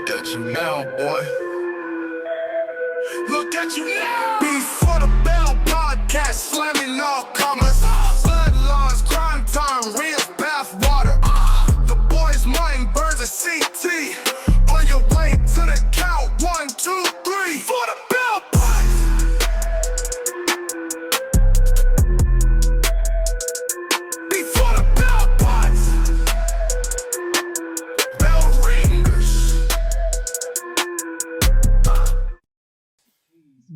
Look at you now, boy. Look at you now. Before the Bell podcast, slamming all comers. Bloodlines, crime time, real bath water. The boys' mind burns a CT. On your way to the count, 1, 2, 3. For the Bell podcast. Before the Bell podcast. Bell ringers.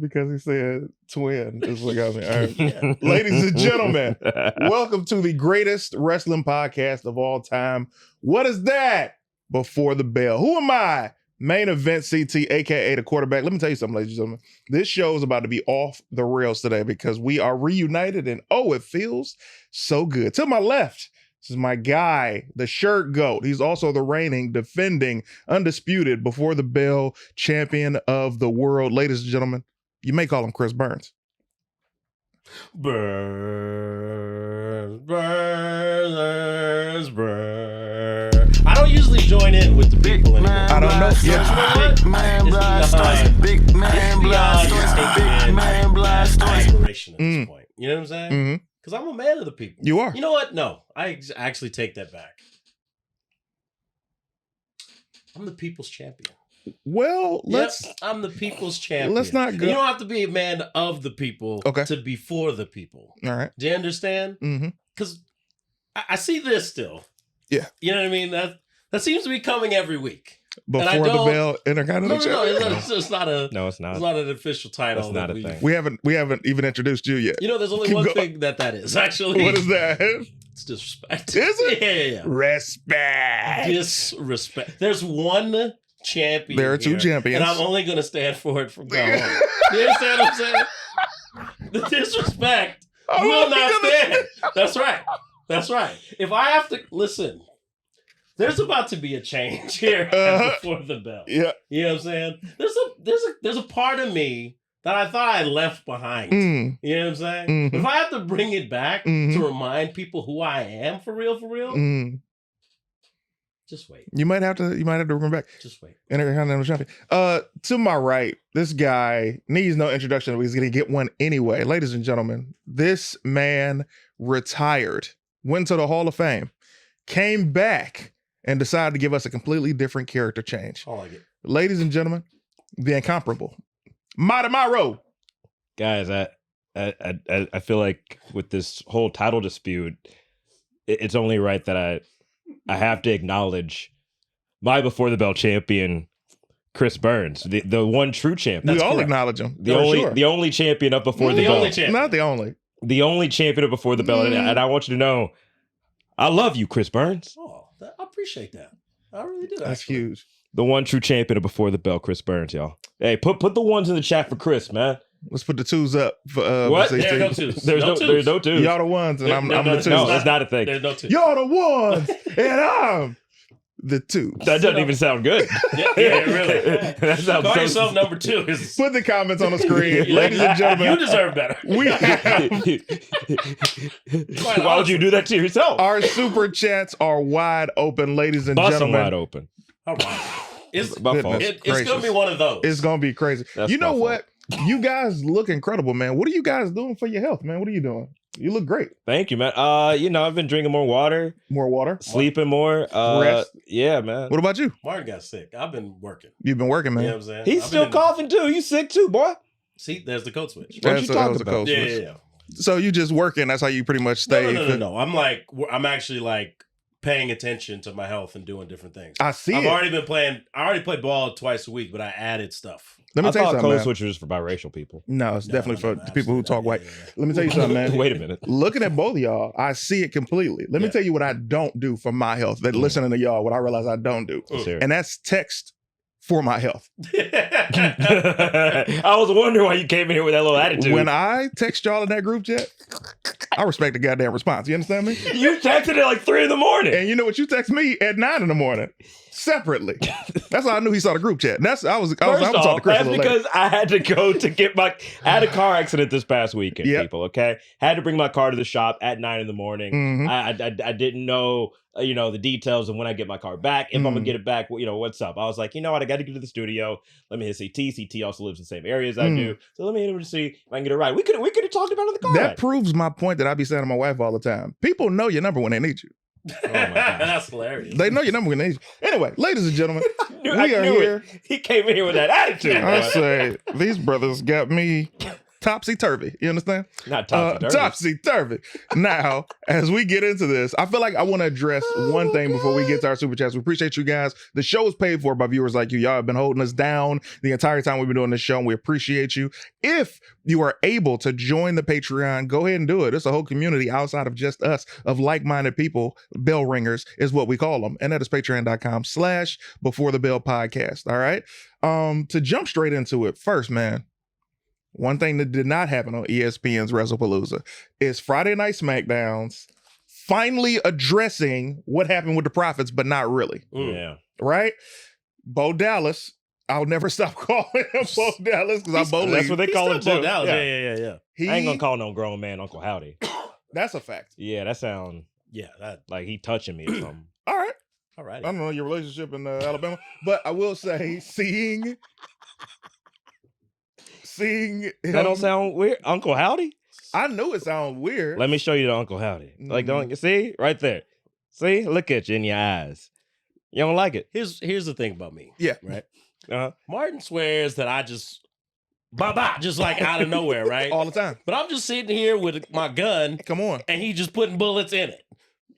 Because he said twin is what got me. All right. Ladies and gentlemen, welcome to the greatest wrestling podcast of all time. What is that? Before the Bell. Who am I? Main event CT, aka the quarterback. Let me tell you something, ladies and gentlemen. This show is about to be off the rails today because we are reunited and oh, it feels so good. To my left, this is my guy, the shirt goat. He's also the reigning, defending, undisputed Before the Bell champion of the world. Ladies and gentlemen, you may call him Chris Burns. Burns. I don't usually join in with the people anymore. I don't know. Yeah. Big man blast stories. Big man blast stories. Big man blast stories. Aspiration at this point. You know what I'm saying? Mm-hmm. Because I'm a man of the people. You are. You know what? No, I actually take that back. I'm the people's champion. Well, I'm the people's champion. Let's not go. You don't have to be a man of the people to be for the people. All right. Do you understand? Mm-hmm. Because I see this still. Yeah. You know what I mean? That seems to be coming every week. Before the Bell Intercontinental Champion. It's not a. No, it's not. It's not an official title. That's not a thing. We haven't even introduced you yet. You know, there's only one thing that is actually. What is that? It's disrespect. Is it? Yeah. Respect. Disrespect. There's one champion. There are two here, champions, and I'm only going to stand for it from now on. You understand what I'm saying? The disrespect will not stand. That's right. That's right. If I have to listen, there's about to be a change here Before the Bell. Yeah. You know what I'm saying? There's a part of me that I thought I left behind. You know what I'm saying? Mm-hmm. If I have to bring it back to remind people who I am for real, just wait. You might have to bring back. Just wait. Intercontinental Champion. To my right, this guy needs no introduction, but he's gonna get one anyway. Ladies and gentlemen, this man retired, went to the Hall of Fame, came back, and decided to give us a completely different character change. I like it. Ladies and gentlemen, the incomparable Mighty Myro. Guys, I feel like with this whole title dispute, it's only right that I have to acknowledge my Before the Bell champion, Chris Burns, the one true champion. We all acknowledge him. The only champion of Before the Bell. Not the only. The only champion of Before the Bell. And I want you to know, I love you, Chris Burns. Oh, I appreciate that. I really do. That's huge. The one true champion of Before the Bell, Chris Burns, y'all. Hey, put the ones in the chat for Chris, man. Let's put the twos up for what? There are no twos. There's no twos. Y'all the ones, and I'm the twos. No, it's not a thing. There's no twos. Y'all the ones, and I'm the twos. That doesn't even sound good. Yeah, really. That sounds Call so yourself number 2. Put the comments on the screen. Ladies and gentlemen. You deserve better. Why would you do that to yourself? Our super chats are wide open, ladies and Bust gentlemen. them wide open. All right. It's my fault. It's going to be one of those. It's going to be crazy. That's you know my what? You guys look incredible, man. What are you guys doing for your health, man? What are you doing? You look great. Thank you, man. I've been drinking more water. More water? Sleeping more. Rest? Yeah, man. What about you? Martin got sick. I've been working. You've been working, man. You know what I'm saying? He's still coughing too. You sick too, boy. See, there's the code switch. What you talking about? about? Yeah. So you just working. That's how you pretty much stay. No. I'm actually like paying attention to my health and doing different things. I see I've it. already been playing. I already play ball twice a week, but I added stuff. Let me I tell you thought something, code man. switcher is for biracial people. No, it's definitely for the people who talk white. Yeah. Let me tell you something, man. Wait a minute. Looking at both of y'all, I see it completely. Let me tell you what I don't do for my health. That listening to y'all, what I realize I don't do. And that's text for my health. I was wondering why you came in here with that little attitude. When I text y'all in that group chat, I respect the goddamn response. You understand me? You texted it like 3 a.m. And you know what? You text me at 9 a.m. separately. That's how I knew he saw the group chat. And I was First talking to off, Chris a that's little because later. I had to go to get my. I had a car accident this past weekend. Yep. People, okay, had to bring my car to the shop at 9 a.m. Mhm. I didn't know the details of when I get my car back. If I'm gonna get it back, what's up? I was like, you know what? I got to get to the studio. Let me hit CT. CT also lives in the same area as I do, so let me hit him to see if I can get it right. We could have talked about it in the car. That ride. proves my point that I be saying to my wife all the time. People know your number when they need you. Oh my God. That's hilarious. They know your number when they need you. Anyway, ladies and gentlemen, I we are knew here. it. He came in here with that attitude. I boy. say these brothers got me topsy-turvy. You understand? Not topsy-turvy. Topsy-turvy. Now, as we get into this, I feel like I want to address one thing before we get to our super chats. We appreciate you guys. The show is paid for by viewers like you. Y'all have been holding us down the entire time we've been doing this show, and we appreciate you. If you are able to join the Patreon, go ahead and do it. It's a whole community outside of just us, of like-minded people. Bell ringers is what we call them. And that is patreon.com/BeforeTheBell podcast. All right. To jump straight into it first, man. One thing that did not happen on ESPN's WrestlePalooza is Friday Night SmackDowns finally addressing what happened with the Profits, but not really. Yeah. Right? Bo Dallas. I'll never stop calling him Bo Dallas because I believe. That's what they call him Bo too. Dallas. Yeah. Yeah. He, I ain't gonna call no grown man Uncle Howdy. That's a fact. Yeah, that sound Yeah, that. like he touching me or something. All right. All right. I don't know your relationship in Alabama, but I will say seeing him, That don't sound weird. Uncle Howdy? I knew it sounds weird. Let me show you the Uncle Howdy. Like, don't you see? Right there. See? Look at you in your eyes. You don't like it. Here's the thing about me. Yeah. Right. Uh-huh. Martin swears that I just just like out of nowhere, right? All the time. But I'm just sitting here with my gun Come on. and he just putting bullets in it.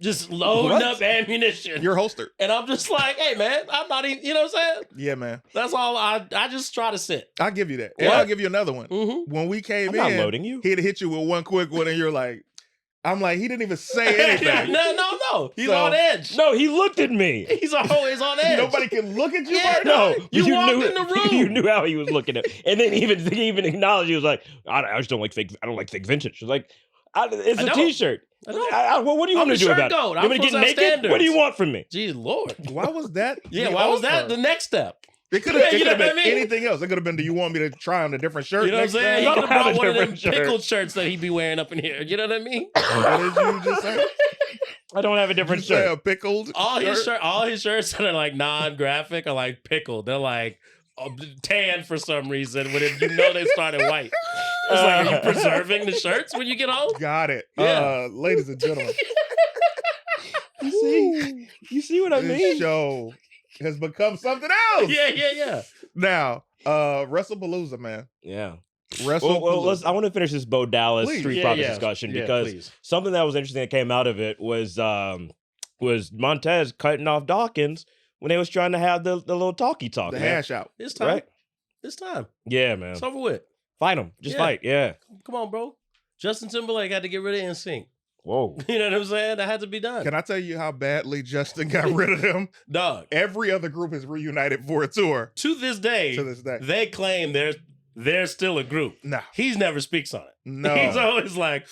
Just loading What? up ammunition. You're holstered. And I'm just like, hey man, I'm not even, you know what I'm saying? Yeah, man. That's all I just try to sit. I'll give you that. And What? I'll give you another one. Mm-hmm. When we came I'm in, not loading you. he'd hit you with one quick one, and you're like, I'm like, he didn't even say anything. no. He's So- on edge. No, he looked at me. He's always on edge. Nobody can look at you, Yeah, Martin? No, You walked knew in the room. You knew how he was looking at, and then he even acknowledged. He was like, "I just don't like fake. I don't like fake vintage." Like, it's I a know. T-shirt. I know. What do you I'm want to the do shirt about goat. it? You I'm want me to get supposed to have naked? What do you standards. want from me? Jeez Lord. Why was that? Yeah, the why was that offer? the next step? It could have You know been what I mean? anything else. It could have been, do you want me to try on a different shirt? You know what I'm next saying? He time? could have brought one of them different shirt. pickled shirts that he be wearing up in here. You know what I mean? What did you just say? I don't have a different Did you say shirt. a pickled all his shirt? all his shirts that are like non-graphic are like pickled. They're like tan for some reason. When you know they started white. It's like, are you preserving the shirts when you get home? Got it. Yeah. Ladies and gentlemen, You see what I this mean? show has become something else. Yeah. Now, WrestlePalooza, man. Yeah. WrestlePalooza. Well, I want to finish this Bo Dallas Please. Street Yeah, Profits yeah. discussion Yeah, because please. something that was interesting that came out of it was Montez cutting off Dawkins when they was trying to have the little talk, the man. hash out. It's time. Right? It's time. Yeah, man. It's over with. Fight him. Just Yeah. fight. Yeah. Come on, bro. Justin Timberlake had to get rid of NSYNC. Whoa. You know what I'm saying? That had to be done. Can I tell you how badly Justin got rid of him? Dog. Every other group is reunited for a tour To this day, to this day. they claim they're still a group. No. He's never speaks on it. No. He's always like,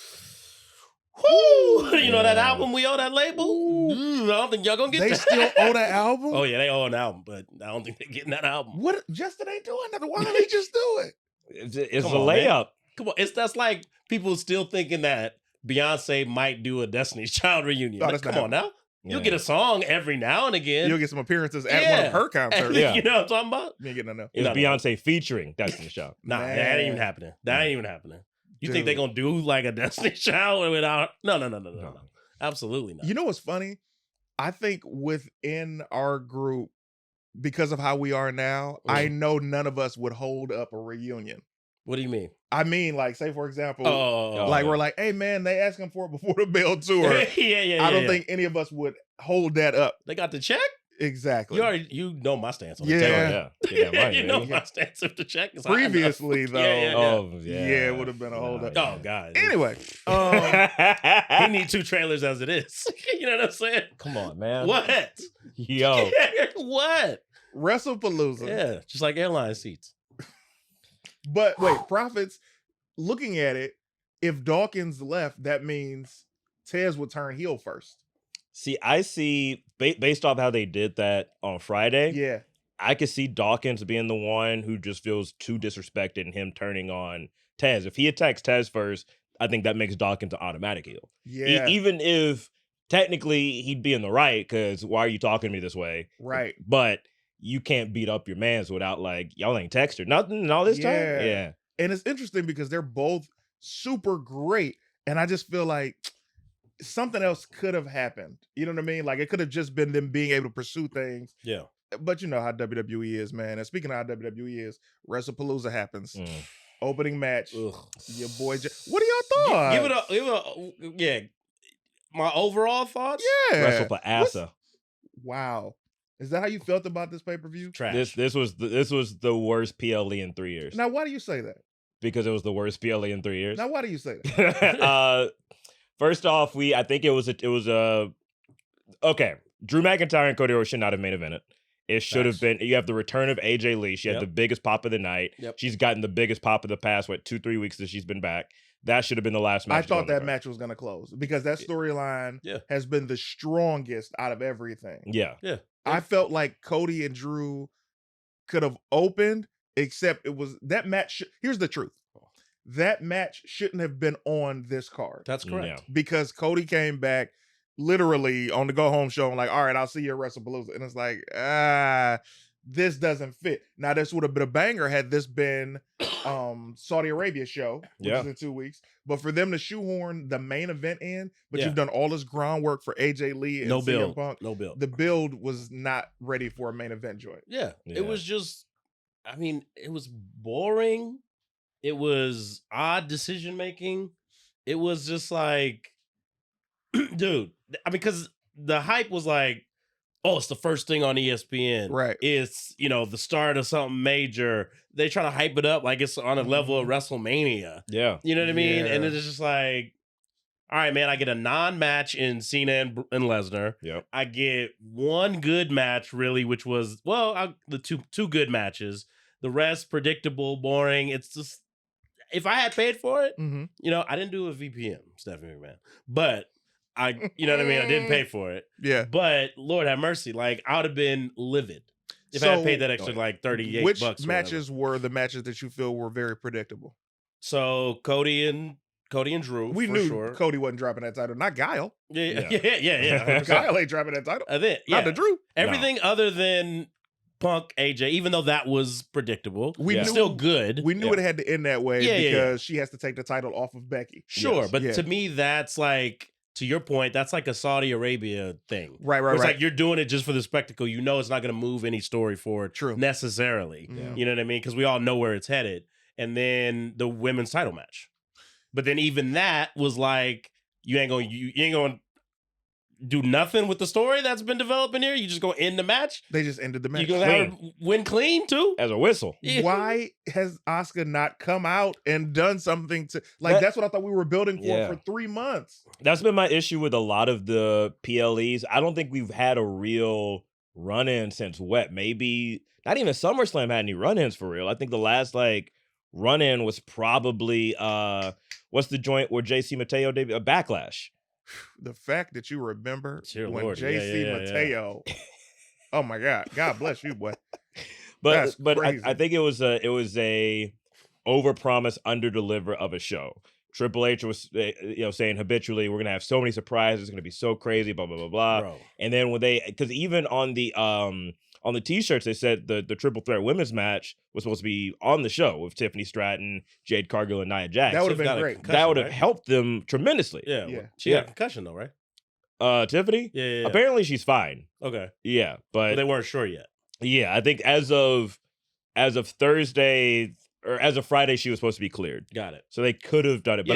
whoo! You know that Yeah. album we owe that label? I don't think y'all gonna get They that. still own that album? Oh yeah, they owe an album, but I don't think they're getting that album. What? Justin ain't doing nothing. Why don't he just do it? It's Come a on, man. layup. Come on, that's like people still thinking that Beyonce might do a Destiny's Child reunion. No, Like, that's not come on now. You'll Yeah. get a song every now and again. You'll get some appearances at one Yeah. of her concerts. Yeah. You know what I'm talking about? You ain't getting nothing. It's No, no. Beyonce featuring Destiny Child. Nah, Man. that ain't even happening. That ain't even happening. You think Dude. they're gonna do like a Destiny's Child without? No. Absolutely not. You know what's funny? I think within our group, because of how we are now, I know none of us would hold up a reunion. What do you mean? I mean, like, say for example, Oh, like yeah. we're like, hey man, they asking for it before the Bell tour. yeah. I don't think any of us would hold that up. they got the check. Exactly. You know my stance on Yeah. the check. Oh, yeah. Yeah, right, you know man. my stance if the check is high enough. Previously, though, Yeah. Oh, yeah, it would have been a hold up. Oh God. Anyway, He need 2 trailers as it is. You know what I'm saying? Come on, man. What? Yo. What? WrestlePalooza. Yeah, just like airline seats. But wait, Profits, looking at it, if Dawkins left, that means Tez would turn heel first. See, I see based off how they did that on Friday. Yeah. I could see Dawkins being the one who just feels too disrespected and him turning on Tez. If he attacks Tez first, I think that makes Dawkins an automatic heel. Yeah. Even if technically he'd be in the right, because why are you talking to me this way? Right. But you can't beat up your mans without like, y'all ain't texted nothing all this time. Yeah. And it's interesting because they're both super great. And I just feel like something else could have happened. You know what I mean? Like it could have just been them being able to pursue things. Yeah. But you know how WWE is, man. And speaking of how WWE is, WrestlePalooza happens. Opening match. Ugh. Your boy. What are y'all thoughts? Give it a yeah. My overall thoughts. Yeah. WrestlePalooza. Wow. Is that how you felt about this pay-per-view? Trash. This was the worst PLE in 3 years. Now, why do you say that? Because it was the worst PLE in 3 years. Now, why do you say that? First off, I think it was okay. Drew McIntyre and Cody Rhodes should not have main evented. It should have been. You have the return of AJ Lee. She had the biggest pop of the night. Yep. She's gotten the biggest pop of the past 2-3 weeks that she's been back. That should have been the last match. I thought that match was going to close because that storyline has been the strongest out of everything. Yeah. I felt like Cody and Drew could have opened, except it was that match. Here's the truth. That match shouldn't have been on this card. That's correct. Because Cody came back literally on the go home show and like, all right, I'll see you at WrestlePalooza. And it's like, this doesn't fit. Now, this would have been a banger had this been Saudi Arabia show, which is in 2 weeks. But for them to shoehorn the main event in, but you've done all this groundwork for AJ Lee and CM Punk. No build. The build was not ready for a main event joint. Yeah. It was just, I mean, it was boring. It was odd decision making. It was just like, dude, I mean, because the hype was like, oh, it's the first thing on ESPN. Right. It's, the start of something major. They try to hype it up like it's on a level of WrestleMania. Yeah. You know what I mean? Yeah. And it's just like, all right, man, I get a non-match in Cena and Lesnar. Yep. I get one good match, really, which was, the two good matches. The rest, predictable, boring. It's just, if I had paid for it, I didn't do a VPN, Stephanie McMahon. But you know what I mean? I didn't pay for it. Yeah. But Lord have mercy, like I would have been livid if I had paid that extra like $38. Which matches were the matches that you feel were very predictable? So Cody and Drew. We for knew sure. Cody wasn't dropping that title. Not Guile. Yeah. Guile ain't dropping that title. Not the Drew. Everything other than Punk, AJ, even though that was predictable, we knew, still good. We knew it had to end that way because she has to take the title off of Becky. Sure, but to me, that's like, to your point, that's like a Saudi Arabia thing. Right. It's like you're doing it just for the spectacle. You know it's not going to move any story forward necessarily. Yeah. You know what I mean? Because we all know where it's headed. And then the women's title match. But then even that was like, you ain't going to do nothing with the story that's been developing here. You just going to end the match. They just ended the match. You going to have her win clean too? As a whistle. Yeah. Why has Asuka not come out and done something to that's what I thought we were building for 3 months. That's been my issue with a lot of the PLEs. I don't think we've had a real run-in since maybe not even SummerSlam had any run-ins for real. I think the last run-in was probably what's the joint where JC Mateo debuted? A Backlash. The fact that you remember when Lord. JC Mateo, oh my God bless you, boy. But I think it was a overpromise, underdeliver of a show. Triple H was saying habitually, we're gonna have so many surprises, it's gonna be so crazy, blah blah blah blah. Bro. And then because even on the t-shirts they said the triple threat women's match was supposed to be on the show with Tiffany Stratton, Jade Cargill, and Nia Jax. That would have been great. That would have helped them tremendously. Yeah. She had a concussion though, right? Tiffany? Yeah. Apparently she's fine. Okay. Yeah, but they weren't sure yet. Yeah, I think as of Thursday or as of Friday, she was supposed to be cleared. Got it. So they could have done it,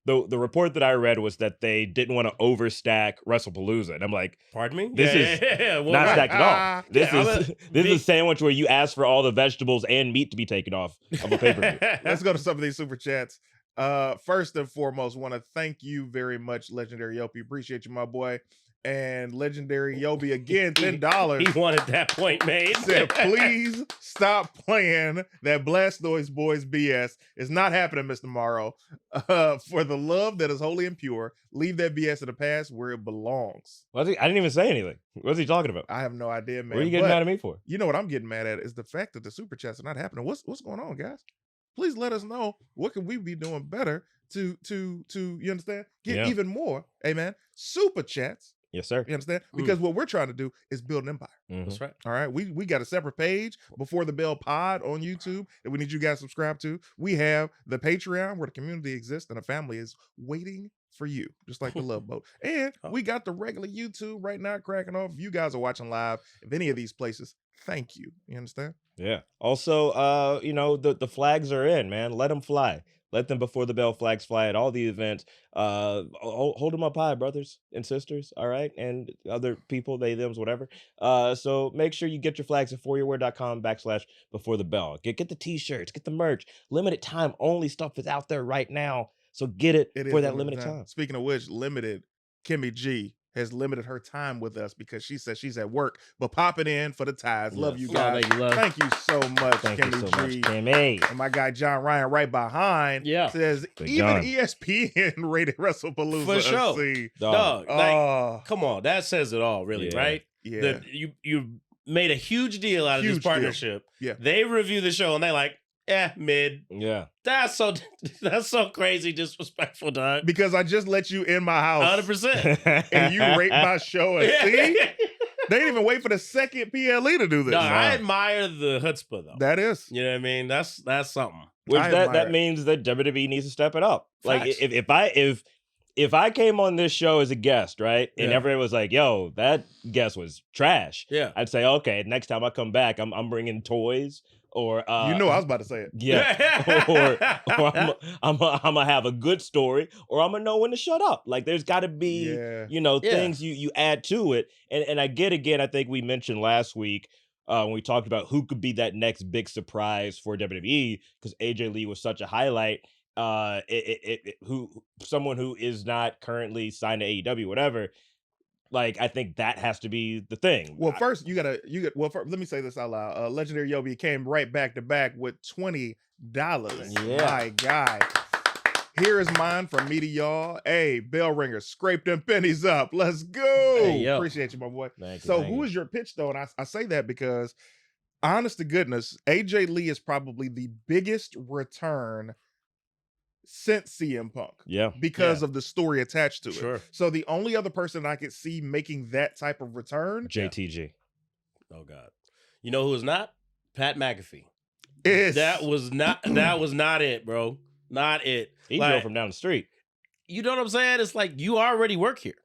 but the report that I read was that they didn't want to overstack WrestlePalooza, and I'm like, pardon me, this is not stacked at all. This is a sandwich where you ask for all the vegetables and meat to be taken off of a pay-per-view. Let's go to some of these super chats. First and foremost, want to thank you very much, Legendary Yopi. Appreciate you, my boy. And legendary Yobi again, $10. He wanted that point made. Said, please stop playing that Blastoise Boys BS. It's not happening, Mr. Morrow. For the love that is holy and pure, leave that BS in the past where it belongs. I didn't even say anything. What's he talking about? I have no idea, man. What are you getting mad at me for? You know what I'm getting mad at is the fact that the super chats are not happening. What's going on, guys? Please let us know what can we be doing better to you understand? Get even more, amen. Super chats. Yes, sir. You understand? Because what we're trying to do is build an empire. That's right. All right. We got a separate page Before the Bell Pod on YouTube that we need you guys to subscribe to. We have the Patreon where the community exists and a family is waiting for you, just like the Love Boat. And we got the regular YouTube right now cracking off. If you guys are watching live, if any of these places, thank you. You understand? Yeah. Also, the flags are in, man. Let them fly. Let them Before the Bell flags fly at all the events. Hold them up high, brothers and sisters, all right? And other people, they, thems, whatever. So make sure you get your flags at foryourwear.com/Before the Bell. Get the t-shirts, get the merch. Limited time only stuff is out there right now. So get it for that limited time. Speaking of which, limited, Kimmy G has limited her time with us because she says she's at work, but popping in for the ties. Love you guys. Thank you so much, Kimmy G. Kimmy. And my guy John Ryan right behind says even ESPN rated WrestlePalooza. For sure. SC. Dog, come on, that says it all, really, right? Yeah. You made a huge deal out of this partnership. Yeah. They review the show and they like, mid. Yeah. That's so crazy disrespectful, dog. Because I just let you in my house 100%. and you rate my show and see? They didn't even wait for the second PLE to do this. No, I admire the chutzpah, though. That is. You know what I mean? That's something. Which that means that WWE needs to step it up. Facts. Like if I came on this show as a guest, right, and everyone was like, "Yo, that guest was trash," I'd say, "Okay, next time I come back, I'm bringing toys." Or I was about to say it. Yeah. or I'm gonna have a good story, or I'm gonna know when to shut up. Like there's got to be things you add to it. And I think we mentioned last week when we talked about who could be that next big surprise for WWE because AJ Lee was such a highlight. Someone who is not currently signed to AEW, whatever. Like, I think that has to be the thing. Well, first, let me say this out loud. Legendary Yobi came right back to back with $20. Yeah. My guy. Here is mine from me to y'all. Hey, bell ringer, scrape them pennies up. Let's go. Hey, appreciate you, my boy. Thank you, so who is your pitch, though? And I say that because, honest to goodness, AJ Lee is probably the biggest return since CM Punk. Yeah. Because of the story attached to it. Sure. So the only other person I could see making that type of return, JTG. Oh God. You know who is not? Pat McAfee. is That was not it, bro. Not it. He drove from down the street. You know what I'm saying? It's like you already work here.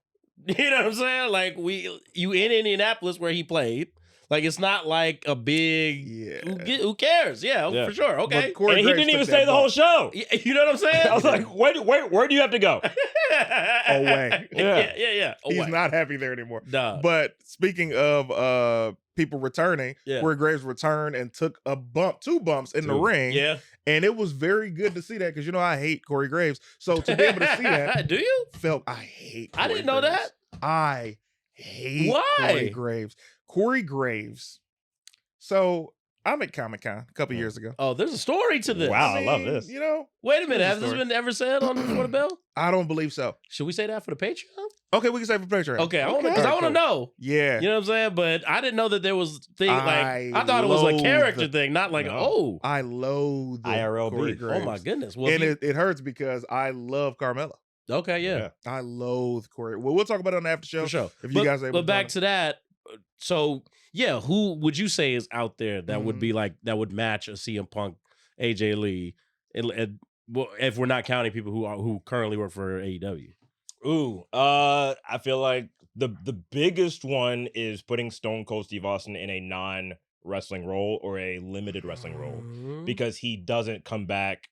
You know what I'm saying? Like you in Indianapolis where he played. Like it's not like a big who cares? Yeah, for sure. Okay. And he didn't even stay the whole show. You know what I'm saying? I was like, where do you have to go? Away. Yeah. He's not happy there anymore. Nah. But speaking of people returning, Corey Graves returned and took two bumps in the ring. Yeah. And it was very good to see that because I hate Corey Graves. So to be able to see that, do you? I hate I didn't know that. I hate Why? Corey Graves. Corey Graves. So I'm at Comic-Con a couple years ago. Oh, there's a story to this. Wow, I love this. Wait a minute. Has this been ever said on Before the Bell? I don't believe so. Should we say that for the Patreon? Okay, we can say for Patreon. Okay, I want to know. Yeah. You know what I'm saying? But I didn't know that there was things like I thought it was a character thing, not like I loathe IRL Corey beef. Graves. Oh my goodness. Well, and it hurts because I love Carmella. Okay, yeah. I loathe Corey. Well, we'll talk about it on the after show. For sure. If you guys are able but back to that. So yeah, who would you say is out there that would be like that would match a CM Punk, AJ Lee, and if we're not counting people who currently work for AEW? Ooh, I feel like the biggest one is putting Stone Cold Steve Austin in a non-wrestling role or a limited wrestling role because he doesn't come back.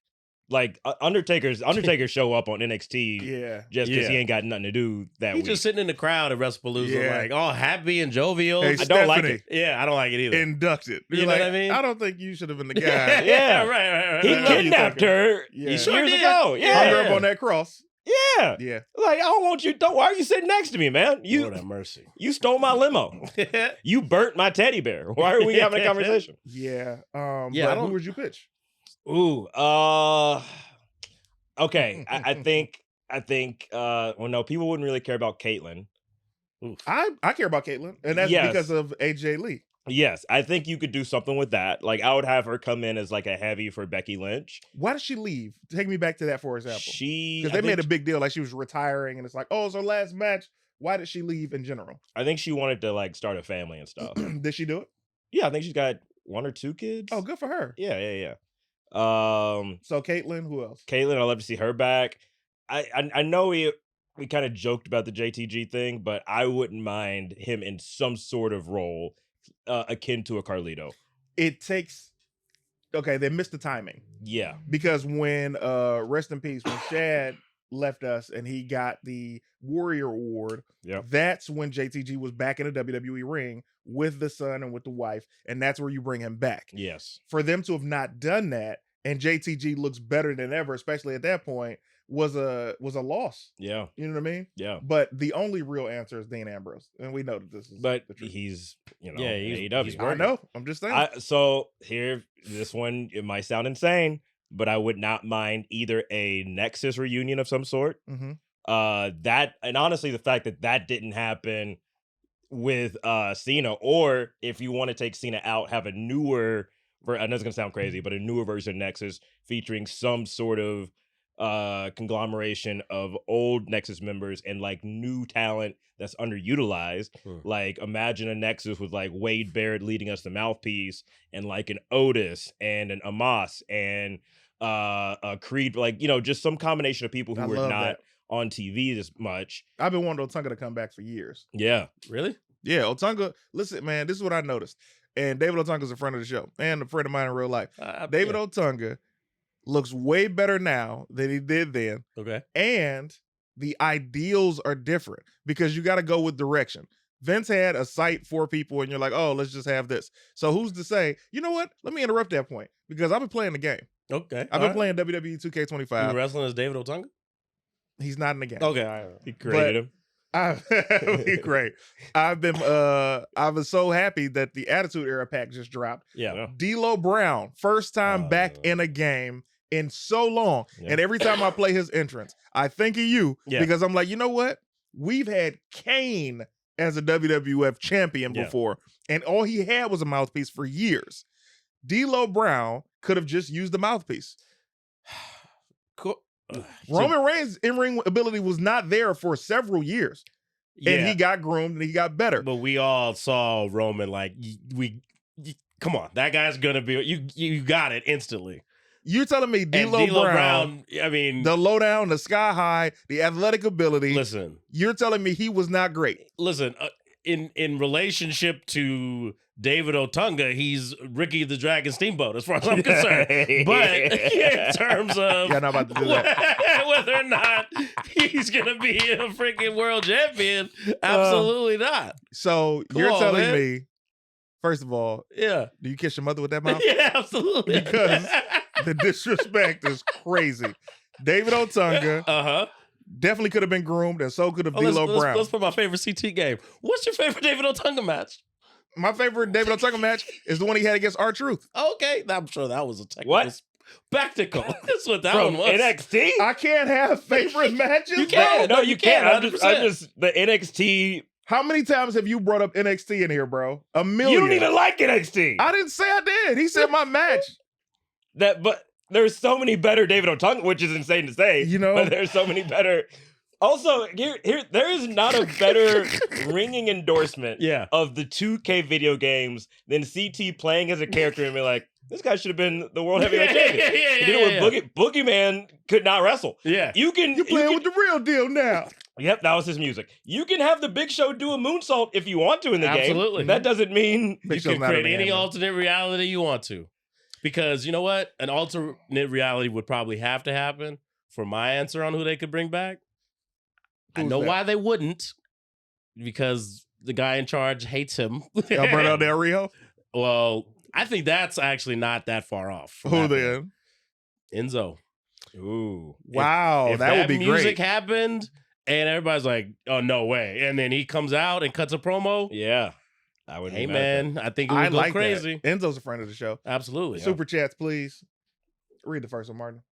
Like Undertaker show up on NXT just because he ain't got nothing to do that week. He's just sitting in the crowd at WrestlePalooza like all happy and jovial. Hey, I don't like it. Yeah, I don't like it either. Inducted. You know what I mean? I don't think you should have been the guy. Yeah, right. He kidnapped her years ago. Hung her up on that cross. Yeah. Yeah. Like, I don't want you. Why are you sitting next to me, man? Lord have mercy. You stole my limo. You burnt my teddy bear. Why are we having a conversation? Yeah. Yeah, But who would you pitch? Ooh. Okay. I think. Well, no, people wouldn't really care about Caitlyn. Oof. I care about Caitlyn, and that's Yes. because of AJ Lee. Yes, I think you could do something with that. Like, I would have her come in as like a heavy for Becky Lynch. Why did she leave? Take me back to that, for example. Because they made a big deal, like she was retiring, and it's like, oh, it's her last match. Why did she leave in general? I think she wanted to like start a family and stuff. Did she do it? Yeah, I think she's got 1 or 2 kids. Oh, good for her. Yeah. So Caitlyn, who else? Caitlyn, I'd love to see her back. I know we kind of joked about the JTG thing, but I wouldn't mind him in some sort of role akin to a Carlito. It takes. Okay, they missed the timing. Yeah. Because when rest in peace, when Shad left us and he got the Warrior Award, that's when JTG was back in the WWE ring with the son and with the wife, and that's where you bring him back. Yes. For them to have not done that, and JTG looks better than ever, especially at that point, was a loss. Yeah. You know what I mean? Yeah. But the only real answer is Dean Ambrose, and we know that this is. But the truth. he's, AEW. He's I know. I'm just saying. So here, this one, it might sound insane, but I would not mind either a Nexus reunion of some sort. Mm-hmm. That, and honestly, the fact that didn't happen with Cena, or if you want to take Cena out, have a newer, I know it's gonna sound crazy, but a newer version of Nexus featuring some sort of conglomeration of old Nexus members and like new talent that's underutilized. Like, imagine a Nexus with like Wade Barrett leading us the mouthpiece, and like an Otis and an Amos and a Creed, like, just some combination of people who were not on TV as much. I've been wanting Otunga to come back for years. Yeah. Really? Yeah, Otunga. Listen, man, this is what I noticed. And David Otunga's a friend of the show and a friend of mine in real life. David Otunga looks way better now than he did then. Okay. And the ideals are different because you got to go with direction. Vince had a site for people and you're like, oh, let's just have this. So who's to say, you know what? Let me interrupt that point because I've been playing the game. Okay. I've been playing WWE 2K25. You wrestling as David Otunga? He's not in the game. Okay. All right. He created him. Great. I was so happy that the Attitude Era pack just dropped. Yeah. D'Lo Brown, first time back in a game in so long. Yeah. And every time I play his entrance, I think of you because I'm like, you know what? We've had Kane as a WWF champion before, and all he had was a mouthpiece for years. D'Lo Brown could have just used the mouthpiece. Cool. Roman Reigns' in-ring ability was not there for several years. And he got groomed and he got better. But we all saw Roman like, come on, that guy's going to be, you got it instantly. You're telling me D'Lo Brown, I mean, the lowdown, the sky high, the athletic ability. Listen. You're telling me he was not great. Listen, in relationship to David Otunga, he's Ricky the Dragon Steamboat, as far as I'm concerned. But in terms of not about to do that. whether or not he's going to be a freaking world champion, absolutely not. So you're telling me, first of all, do you kiss your mother with that mouth? Yeah, absolutely. Because the disrespect is crazy. David Otunga definitely could have been groomed, and so could have D'Lo Brown. Let's put my favorite CT game. What's your favorite David Otunga match? My favorite David Otunga match is the one he had against R-Truth. Okay, I'm sure that was a technical spectacle. That's what that From one was. NXT? I can't have favorite matches. You can. No, you can't. I'm 100%. just the NXT. How many times have you brought up NXT in here, bro? A million. You don't even like NXT. I didn't say I did. He said my match. But there's so many better David Otunga, which is insane to say. But there's so many better. Also, here there is not a better ringing endorsement of the 2K video games than CT playing as a character and be like, this guy should have been the world heavyweight champion. Boogeyman could not wrestle. Yeah. You're playing with the real deal now. Yep, that was his music. You can have the Big Show do a moonsault if you want to in the game. Absolutely. That doesn't mean you can create any alternate reality you want to. Because you know what? An alternate reality would probably have to happen for my answer on who they could bring back. I know why they wouldn't. Because the guy in charge hates him. Alberto Del Rio? Well, I think that's actually not that far off. Who then? Enzo. Ooh. Wow, If that would be music great. happened and everybody's like, "Oh no way!" and then he comes out and cuts a promo. Yeah. I would. Hey man, I think it would I go like crazy. that. Enzo's a friend of the show. Absolutely. Super chats, please. Read the first one, Martin.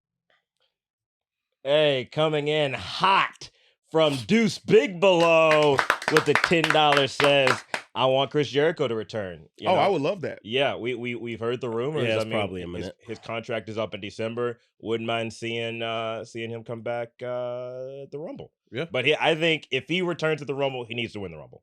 Hey, coming in hot from Deuce Big Below with the $10 says, I want Chris Jericho to return. You know? I would love that. Yeah, we've heard the rumors. Yeah, it's I mean, probably imminent. His contract is up in December. Wouldn't mind seeing him come back at the Rumble. Yeah. But I think if he returns to the Rumble, he needs to win the Rumble.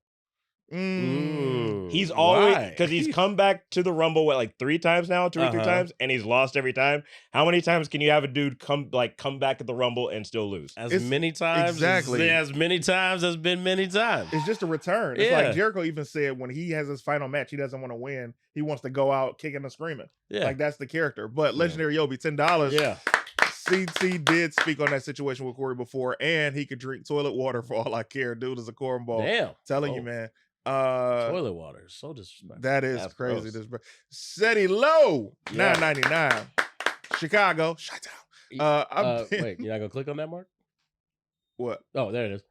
He's Why? always, because he's come back to the Rumble like 3 times now, 2 or 3 times, and he's lost every time. How many times can you have a dude come back at the Rumble and still lose? As many times, exactly. as many times as been many times. It's just a return. It's Yeah. like Jericho even said when he has his final match, he doesn't want to win. He wants to go out kicking and screaming. Yeah, Like that's the character. But Legendary Yobi, $10. yeah. CT did speak on that situation with Corey before, and he could drink toilet water for all I care. Dude is a cornball. Damn, Telling Oh. you, man. toilet water is so disrespectful. That is That's crazy. gross. Seti Low, Yeah. $9.99. Chicago, Chi-Town. Wait, you not gonna click on that, Mark? What? Oh, there it is.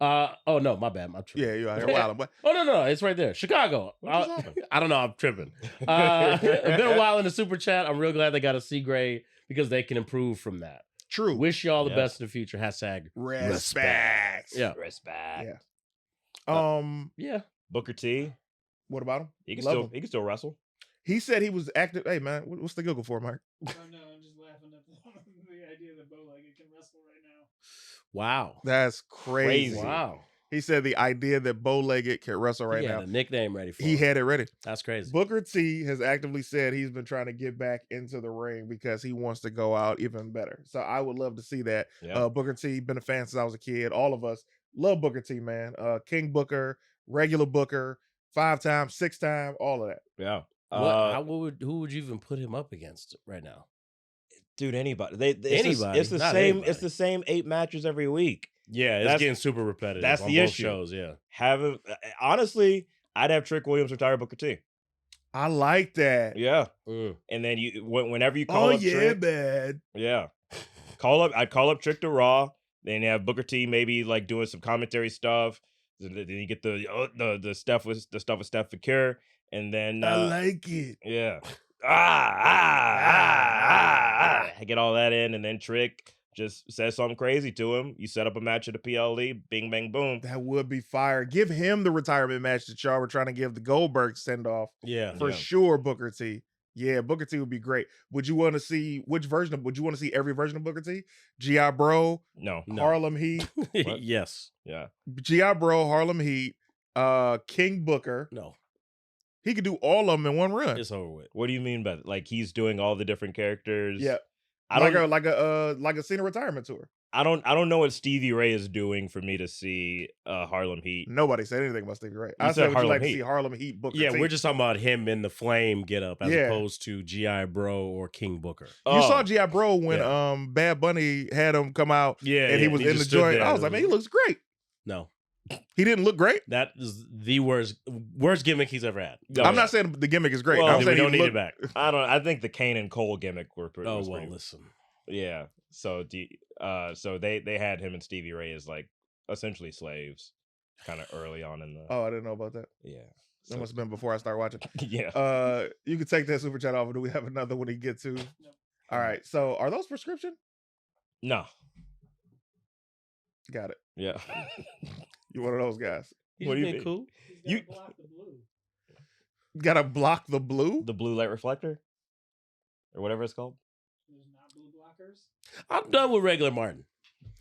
Oh no, my bad. I'm tripping. Yeah, you out here wilding. But Oh no, it's right there. Chicago. What just happened? I don't know. I'm tripping. It's been a while in the super chat. I'm real glad they got a C grade because they can improve from that. true. Wish y'all the Yeah. best in the future. Hashtag Respect. Yeah. Respect. Yeah. Yeah. What Booker T, about him? he can Love still him. he can still wrestle. He said he was active. Hey man, what's the Google for, Mark? Oh no, I'm just laughing at the idea that Bowlegged can wrestle right now. Wow. That's crazy. Crazy. Wow. He said the idea that Bow-Legged can wrestle right He now. had a nickname ready for He him. had it ready. That's crazy. Booker T has actively said he's been trying to get back into the ring because he wants to go out even better. So I would love to see that. Yeah. Booker T, been a fan since I was a kid. All of us love Booker T, man. King Booker, regular Booker, 5-time, 6-time, all of that. Yeah. Who would you even put him up against right now? Dude, anybody. Anybody, It's the not same. anybody. It's the same 8 matches every week. Yeah, it's That's- getting super repetitive. that's on the both issue. Shows, yeah. Honestly, I'd have Trick Williams retire Booker T. I like that. Yeah. Mm. And then whenever you call up Trick, man. yeah, I'd call up Trick to Raw. Then you have Booker T maybe like doing some commentary stuff. Then you get the stuff with Steph Secure, and then I like it. yeah, get all that in, and then Trick just says something crazy to him. You set up a match at the PLE, bing bang boom. That would be fire. Give him the retirement match that y'all were trying to give the Goldberg send off. Yeah. For sure, Booker T. Yeah, Booker T would be great. Would you want to see would you want to see every version of Booker T? G.I. Bro, No, Harlem Heat, Yes. yeah, G.I. Bro, Harlem Heat, King Booker. No. He could do all of them in one run. It's over with. what do you mean by that? Like he's doing all the different characters? Yeah. I don't like a Cena retirement tour. I don't know what Stevie Ray is doing for me to see Harlem Heat. Nobody said anything about Stevie Ray. You I said said would you Harlem like to Heat. see Harlem Heat Booker Yeah, T? we're just talking about him in the flame get up as Yeah. opposed to G.I. Bro or King Booker. You saw G.I. Bro when Yeah. Bad Bunny had him come out Yeah. and he was in the just stood joint. there. I was like, man, he looks great. No. He didn't look great. That is the worst gimmick he's ever had. Oh, I'm yeah. not saying the gimmick is great. Well, I'm we saying don't he need looked, it back. I think the Kane and Cole gimmick were pretty. Oh, was well, pretty- listen. yeah. So so they had him and Stevie Ray as like essentially slaves, kind of early on in the Oh, I didn't know about that. yeah. That So, must have been before I started watching. yeah. You can take that super chat off. Or do we have another one to get to? All right. So are those prescription? No. Got it. Yeah. You one of those guys. He's What do you been mean? cool. He's You- got to block the blue. Got to block the blue. The blue light reflector, or whatever it's called. There's not blue blockers. I'm done with regular Martin.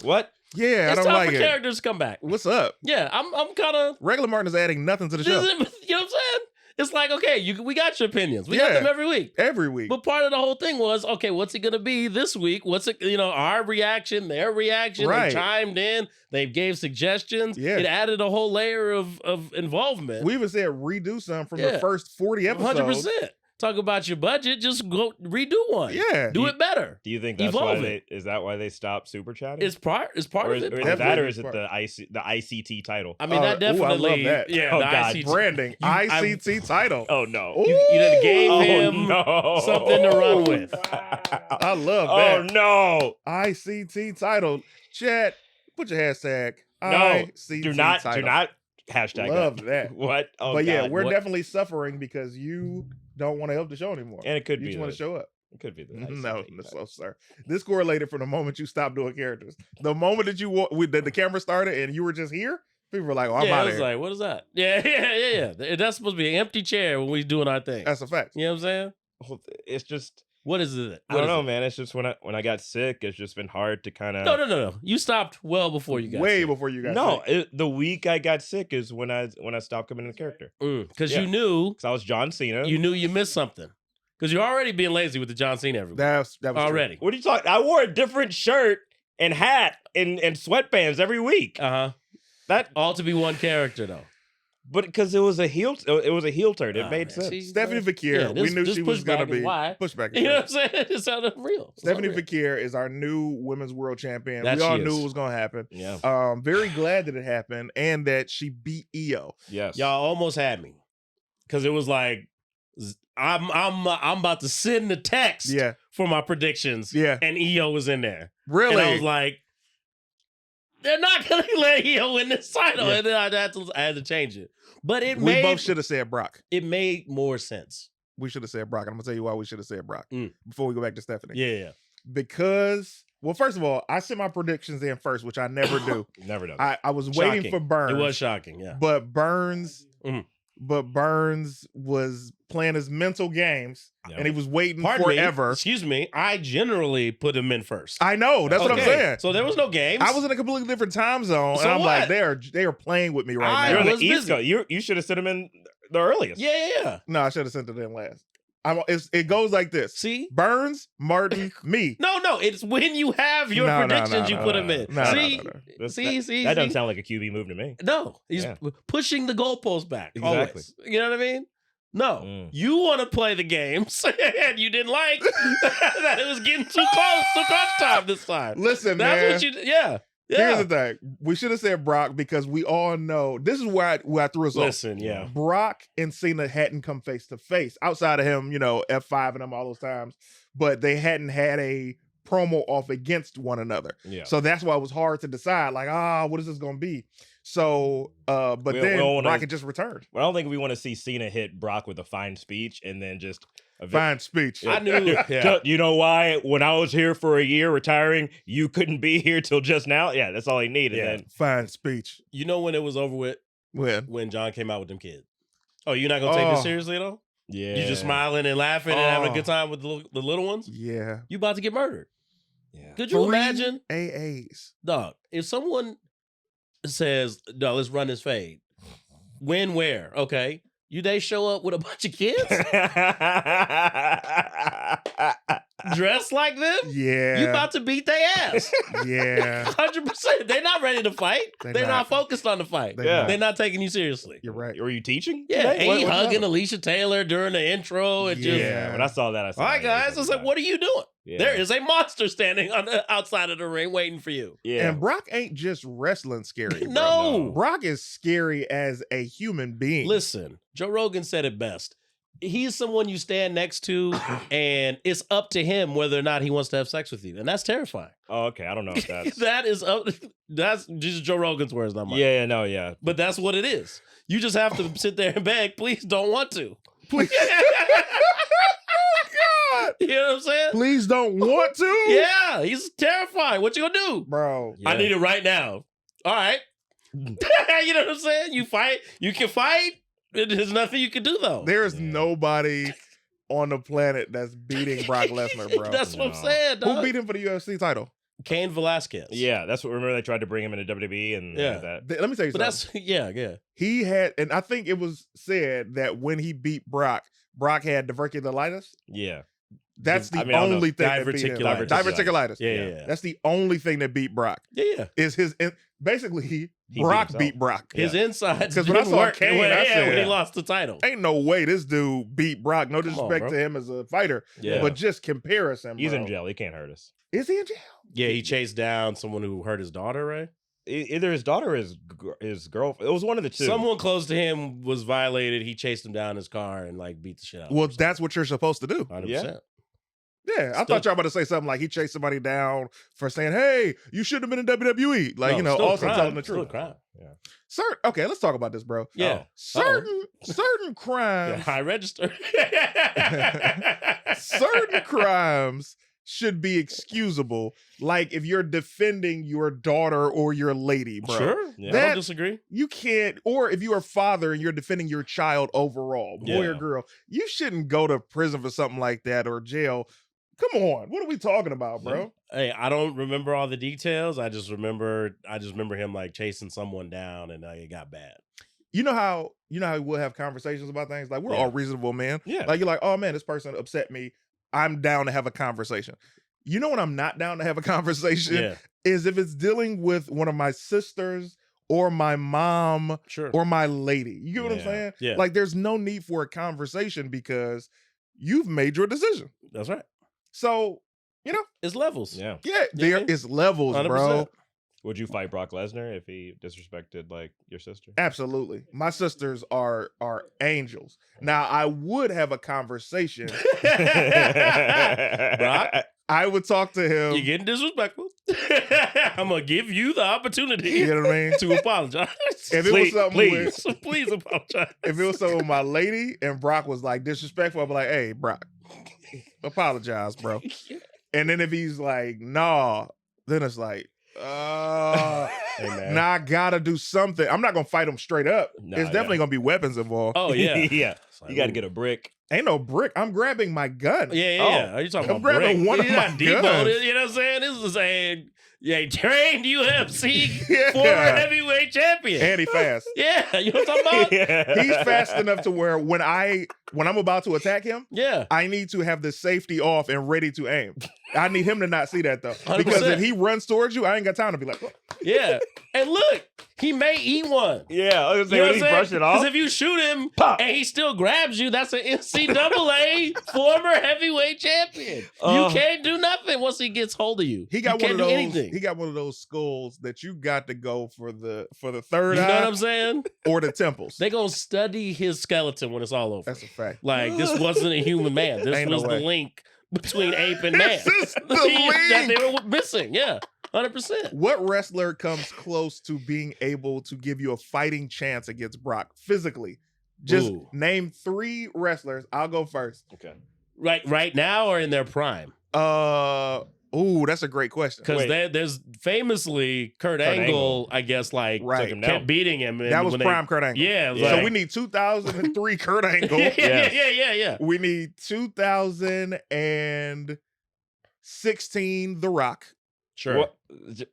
What? Yeah, I It's don't time like for it. characters to come back. What's up? Yeah, I'm kind of. Regular Martin is adding nothing to the show You know what I'm saying? It's like, okay, we got your opinions. We got Yeah. them every week. every week. But part of the whole thing was, okay, what's it going to be this week? What's it, our reaction, their reaction. Right. They chimed in. They gave suggestions. Yeah. It added a whole layer of involvement. We even said redo some from Yeah. the first 40 episodes. 100%. Talk about your budget. Just go redo one. Yeah. Do it better. Do you think that's Evolve why it. is that why they stopped super chatting? It's part or of is, it. or is it Definitely that, or is is it part. the ICT title? I mean, that Ooh, I definitely. love that. Yeah, Oh, the God. ICT. Branding. ICT title. Oh no! Ooh. You done gave Oh him no! something to run with. I love Oh that. no! ICT title. Chat, put your hashtag. No, ICT do not title. hashtag Love that. What? Oh, But yeah, God. we're What? definitely suffering because you don't want to help the show anymore. and it could You be just want to show up. It could be the No, ICT no, title. sir. This correlated from the moment you stopped doing characters. The moment that the camera started and you were just here, people were like, "Oh, I'm Yeah, out it of was here." like, what is that? Yeah. That's supposed to be an empty chair when we doing our thing. That's a fact. You know what I'm saying? It's just What is it? I don't know, man. It's just when I got sick, it's just been hard to kind of. No. You stopped well before you got Way sick. before you got No, sick. the week I got sick is when I stopped coming in the character. Because Yeah. you knew Because I was John Cena. you missed something. Because you're already being lazy with the John Cena every week. That was true. Already. What are you talking? I wore a different shirt and hat and sweatbands every week. That, All to be one character though. but because it was a heel turn, it Oh, made man. sense. See, Stephanie bro. Fakir, Yeah, we this- knew this she was going to pushback is be why. pushback. You know what I'm saying? It sounded real. It's Stephanie unreal. Fakir is our new women's world champion. That we all she knew is. it was going to happen. Yeah. Very glad that it happened and that she beat Io. Yes. Y'all almost had me. Because it was like, I'm about to send the text Yeah, for my predictions. yeah, And EO was in there. really. And I was like, they're not going to let EO win this title. Yeah. And then I had to change it. But it We both should have said Brock. made more sense. We should have said Brock. I'm gonna tell you why we should have said Brock Mm. before we go back to Stephanie. Yeah. Because, well, first of all, I sent my predictions in first, which I never do. Never done. I was waiting Shocking. for Burns. It was shocking, yeah. But Burns, Mhm. was playing his mental games, Yeah. and he was waiting Pardon me. forever. Excuse me. I generally put him in first. I know. That's what I'm Okay. saying. So there was no games. I was in a completely different time zone, So and I'm like, what? they are playing with me right I You're now. on the was East busy. Coast. You should have sent him in the earliest. Yeah. No, I should have sent it in last. It goes like this: See? Burns, Martin, me. No. It's when you have your No, no, predictions, no, you no, put no, them in. no, See? no. See? That doesn't sound like a QB move to me. No, he's Yeah. pushing the goalpost back. Exactly. Always. You know what I mean? No, Mm. you want to play the games, and you didn't like that it was getting too close to crunch time this time. Listen, That's man. what you. Yeah. Here's the thing: we should have said Brock because we all know this is where I threw us off. Listen, yeah. Brock and Cena hadn't come face to face outside of him, F5 and them all those times, but they hadn't had a promo off against one another. Yeah. So that's why it was hard to decide, like, what is this going to be? So, but We then don't wanna- Brock had just returned. I don't think we want to see Cena hit Brock with a fine speech and then just Fine speech. I knew. Yeah. You know why? When I was here for a year retiring, you couldn't be here till just now. Yeah, that's all he needed. Yeah. And Fine speech. You know when it was over with When John came out with them kids. Oh, you're not gonna take this seriously though? yeah, You just smiling and laughing and having a good time with the little ones. Yeah. You about to get murdered. Yeah. Could you imagine? AAs. Dog, if someone says, "No, let's run this fade," when, where? Okay, they show up with a bunch of kids dressed like them. Yeah. You about to beat their ass. Yeah. 100%. They're not ready to fight. They're They're not not. focused on the fight. They're Yeah. not. They're not taking you seriously. You're right. Were you teaching? Yeah, today? and What- he what hugging happened? Alicia Taylor during the intro and just. Yeah. When I saw that, I said, All right, guys. I was like, what are you doing? Yeah. There is a monster standing on the outside of the ring waiting for you. Yeah. And Brock ain't just wrestling scary. bro. No. Brock is scary as a human being. Listen, Joe Rogan said it best. He's someone you stand next to, and it's up to him whether or not he wants to have sex with you. And that's terrifying. Oh, okay. I don't know if that's. That is up. That's just Joe Rogan's words, not mine. Yeah, no, yeah. But that's what it is. You just have to sit there and beg, please don't want to. Please. God. You know what I'm saying? Please don't want to? Yeah, he's terrifying. What you gonna do? Bro. I need it right now. All right. You know what I'm saying? You fight. You can fight. There's nothing you can do though. There's Yeah. nobody on the planet that's beating Brock Lesnar, bro. That's what I'm No. saying, dog. Who beat him for the UFC title? Cain Velasquez. Yeah, that's what. Remember they tried to bring him into WWE and Yeah. that. Let me tell you But something. that's yeah. He had, and I think it was said that when he beat Brock, Brock had diverticulitis. Yeah. That's the I mean, I don't know. only thing that beat him. Diverticulitis. Diverticulitis. Yeah. That's the only thing that beat Brock. Yeah. Is his basically He Brock beat beat Brock. His insides 'Cause when I didn't saw work Kane, when, I said, when he lost the title. Ain't no way this dude beat Brock. No on, disrespect bro. to him as a fighter, Yeah. but just comparison. He's bro. in jail. He can't hurt us. Is he in jail? Yeah, he chased down someone who hurt his daughter, right? Either his daughter or his girlfriend. It was one of the two. Someone close to him was violated. He chased him down in his car and like beat the shit out of him. Well, that's what you're supposed to do. 100%. Yeah, I thought y'all about to say something like he chased somebody down for saying, "Hey, you shouldn't have been in WWE." Like, No, still a also crime. telling the Still a truth. crime. Okay, let's talk about this, bro. Yeah. Certain Yeah, crimes, high register. certain crimes should be excusable. Like if you're defending your daughter or your lady, bro. Sure. Yeah. I That- don't disagree. You can't, or if you're a father and you're defending your child overall, boy or Yeah. girl, you shouldn't go to prison for something like that or jail. Come on, what are we talking about, bro? Hey, I don't remember all the details. I just remember him like chasing someone down and it got bad. You know how we'll have conversations about things like we're Yeah. all reasonable men. Yeah. Like you're like, oh man, this person upset me. I'm down to have a conversation. You know when I'm not down to have a conversation Yeah, is if it's dealing with one of my sisters or my mom sure. or my lady. You get what I'm Yeah. saying? Yeah. Like there's no need for a conversation because you've made your decision. That's right. So, It's levels. Yeah. yeah, there Yeah. is levels, bro. 100%. Would you fight Brock Lesnar if he disrespected like your sister? Absolutely. My sisters are angels. Now, I would have a conversation. Brock, I would talk to him. you're getting disrespectful. I'm gonna give you the opportunity You know what I mean? to apologize. If it was something with, So please apologize. if it was something with my lady and Brock was like disrespectful, I'd be like, hey, Brock, apologize, bro. And then if he's like, nah, then it's like, Hey, man. now I gotta do something. I'm not gonna fight him straight up. Nah, There's definitely gonna be weapons involved. Oh yeah, yeah. It's like, You got to ooh. get a brick. Ain't no brick. I'm grabbing my gun. Yeah. Oh, Are you talking I'm about grabbing break? one of You're my not demoted, guns. you know what I'm saying? This is saying, yeah, trained UFC Yeah. former heavyweight champion. And he fast. Yeah, you know what I'm talking about? He's fast enough to where when I'm about to attack him, Yeah. I need to have the safety off and ready to aim. I need him to not see that though. Because 100%. if he runs towards you, I ain't got time to be like, "Oh." Yeah. And look, he may eat one. Yeah. I was You going know to what say, I'm brush saying? it off. Because if you shoot him Pop. and he still grabs you, that's an NCAA former heavyweight champion. You can't do nothing once he gets hold of you. He got you one can't of do those. anything. He got one of those skulls that you got to go for the third You know what eye I'm saying? or the temples. They gonna study his skeleton when it's all over. That's a fact. Like this wasn't a human man. This Ain't no was the way. link between ape and man. This is the that link. they were missing. Yeah, 100%. What wrestler comes close to being able to give you a fighting chance against Brock physically? Just Ooh. name 3 wrestlers. I'll go first. Okay. Right now or in their prime? That's a great question. Because Wait. there's famously Kurt Angle. Angle, I guess, like Right. Took him kept down. beating him. And That was when prime Kurt Angle. Yeah, it was So like- we need 2003 Kurt Angle. yeah. We need 2016 The Rock. Sure. What?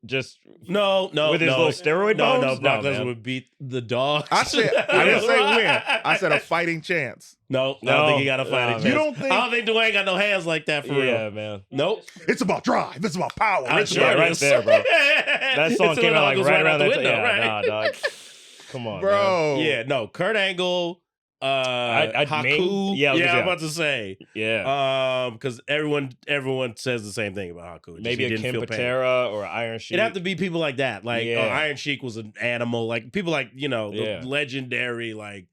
Just No. with his little steroid No, bones? Brock No, Lesnar man. would beat the dog. I didn't say win. I said a fighting chance. No, I No. don't think he got a fighting No, chance. You don't think I don't think Dwayne got no hands like that for Yeah, real. man. Nope. it's about drive. It's about power. I'm It's sure about, it right is. there, bro. That song Until came it out all like goes right around out that the time. window, Yeah, right? nah, dog. Come on, man. bro. Yeah, no, Kurt Angle, I'd Haku. name- yeah, Yeah, I'm yeah. about to say. Yeah. Because everyone says the same thing about Haku. Just Maybe he a didn't Kim feel pain. Patera or Iron Sheik. It'd have to be people like that. Like Yeah. Iron Sheik was an animal. Like people like, the Yeah. legendary like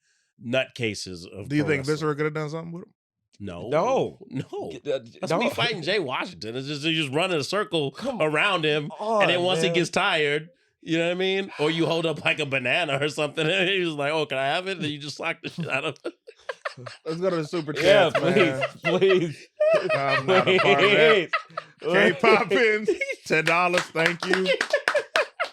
nutcases of Do you pro think wrestling. Viscera could have done something with him? No. No. That's me fighting Jay Washington. It's just you just run in a circle around him, on, and then once he man. gets tired, you know what I mean? Or you hold up like a banana or something, and he's like, "Oh, can I have it?" And you just sock the shit out of it. Let's go to the super Yeah, chats, please, man. please, I'm not a part of that. please. K Poppins, $10. Thank you.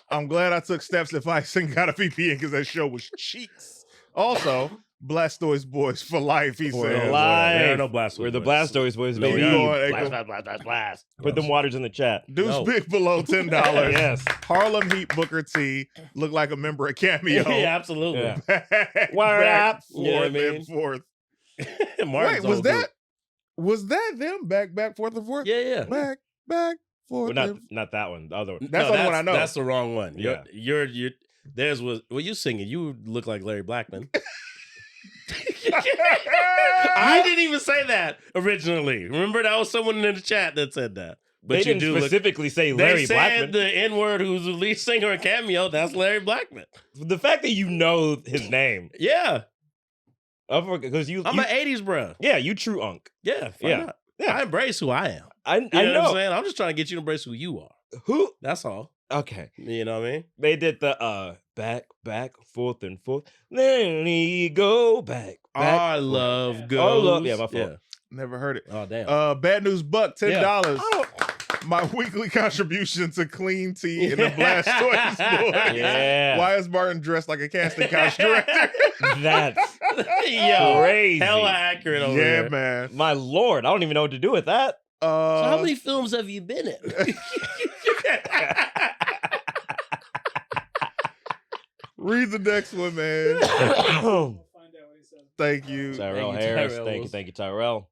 I'm glad I took Steph's advice and got a VPN because that show was cheeks. Also, Blastoise Boys for life, he For said. life. There are no Blastoise We're the boys. Blastoise boys, No, baby. we are. Blast. Put them waters in the chat. Deuce No. Big below $10. Yes. Harlem Heat Booker T look like a member of Cameo. Yeah, absolutely. Yeah. Back, Word back, up. forth, You know what I mean? and forth. Martin's Wait, was old dude. that Was that them? Back, forth and forth? Yeah. Back, forth. Well, not that one. The other one. That's the only one I know. That's the wrong one. Yeah. You're theirs was you singing. You look like Larry Blackman. I didn't even say that originally. Remember, that was someone in the chat that said that. But They didn't specifically say Larry they said Blackman. the N-word who's the lead singer in Cameo, that's Larry Blackman. The fact that you know his name, Yeah. because I'm an 80s bro. Yeah, you true unk. Yeah. Yeah. I embrace who I am. I You know what I'm know saying? I'm just trying to get you to embrace who you are. who. That's all. Okay, You know what I mean? they did the back, forth and forth. Let me go back. Our love goes. Our love- yeah, my fault. Yeah. Never heard it. Oh, damn. Bad News Buck, $10. My weekly contribution to Clean Tea and the Blastoise Boys. Yeah. Why is Martin dressed like a casting couch director? That's Yo, crazy. hella accurate over Yeah, there. man. my lord. I don't even know what to do with that. So how many films have you been in? Read the next one, man. We'll find out what he says. Thank you. Tyrell Thank you, Harris. Tyrell. Thank you, Tyrell.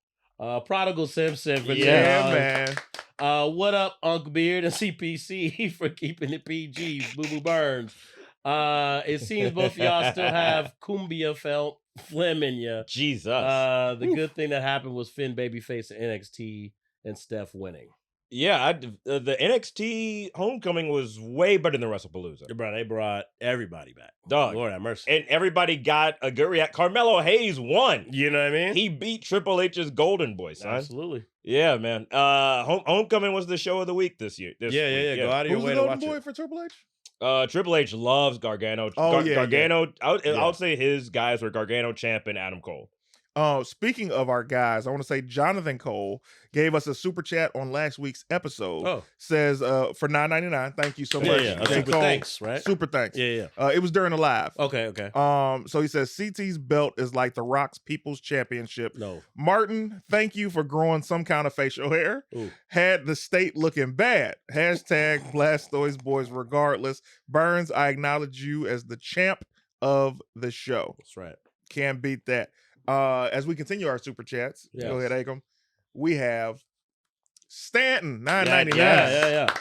Prodigal Simpson for Yeah, $10. man. What up, Unc Beard and CPC for keeping it PG? Boo Boo Burns. It seems both of y'all still have Cumbia felt phlegm in ya. Jesus. The good thing that happened was Finn Babyface and NXT and Steph winning. Yeah, the NXT Homecoming was way better than WrestlePalooza. Bro, they brought everybody back. Dog. Lord have mercy. And everybody got a good react. Carmelo Hayes won. You know what I mean? He beat Triple H's Golden Boy, son. Absolutely. Yeah, man. Homecoming was the show of the week this year. This Yeah. week, Go out of your Who's way the to golden watch boy it. for Triple H? Triple H loves Gargano. Oh, yeah, Gargano. I Yeah. would say his guys were Gargano, Champ, and Adam Cole. Speaking of our guys, I want to say Jonathan Cole gave us a super chat on last week's episode. Oh. Says for $9.99. Thank you so Yeah, much. yeah. A J. super Cole. thanks, right? Super thanks. Yeah. It was during the live. Okay. So he says CT's belt is like the Rock's People's Championship. No. Martin, thank you for growing some kind of facial hair. Ooh. Had the state looking bad. Hashtag Blastoise Boys regardless. Burns, I acknowledge you as the champ of the show. That's right. Can't beat that. As we continue our super chats, go Yes. ahead, Akam. We have Stanton, $9.99. Yeah.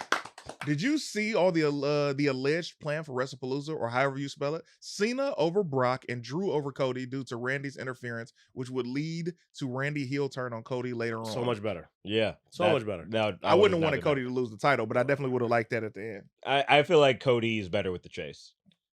Did you see all the alleged plan for WrestlePalooza, or however you spell it? Cena over Brock and Drew over Cody due to Randy's interference, which would lead to Randy heel turn on Cody later on. So much better. Yeah. Much better. No, I wouldn't have not wanted in Cody to lose the title, but I definitely would have liked that at the end. that. I feel like Cody is better with the chase.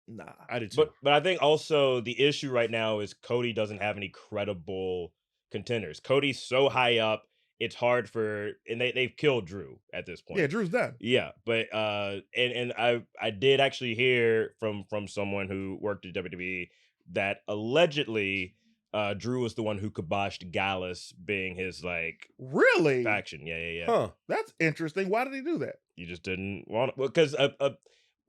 Nah. I did too. But I think also the issue right now is Cody doesn't have any credible contenders. Cody's so high up, it's hard for, and they've killed Drew at this point. Yeah, Drew's done. Yeah, but and I did actually hear from someone who worked at WWE that allegedly Drew was the one who kiboshed Gallus being his like Really? faction. Yeah. Huh. That's interesting. Why did he do that? You just didn't want because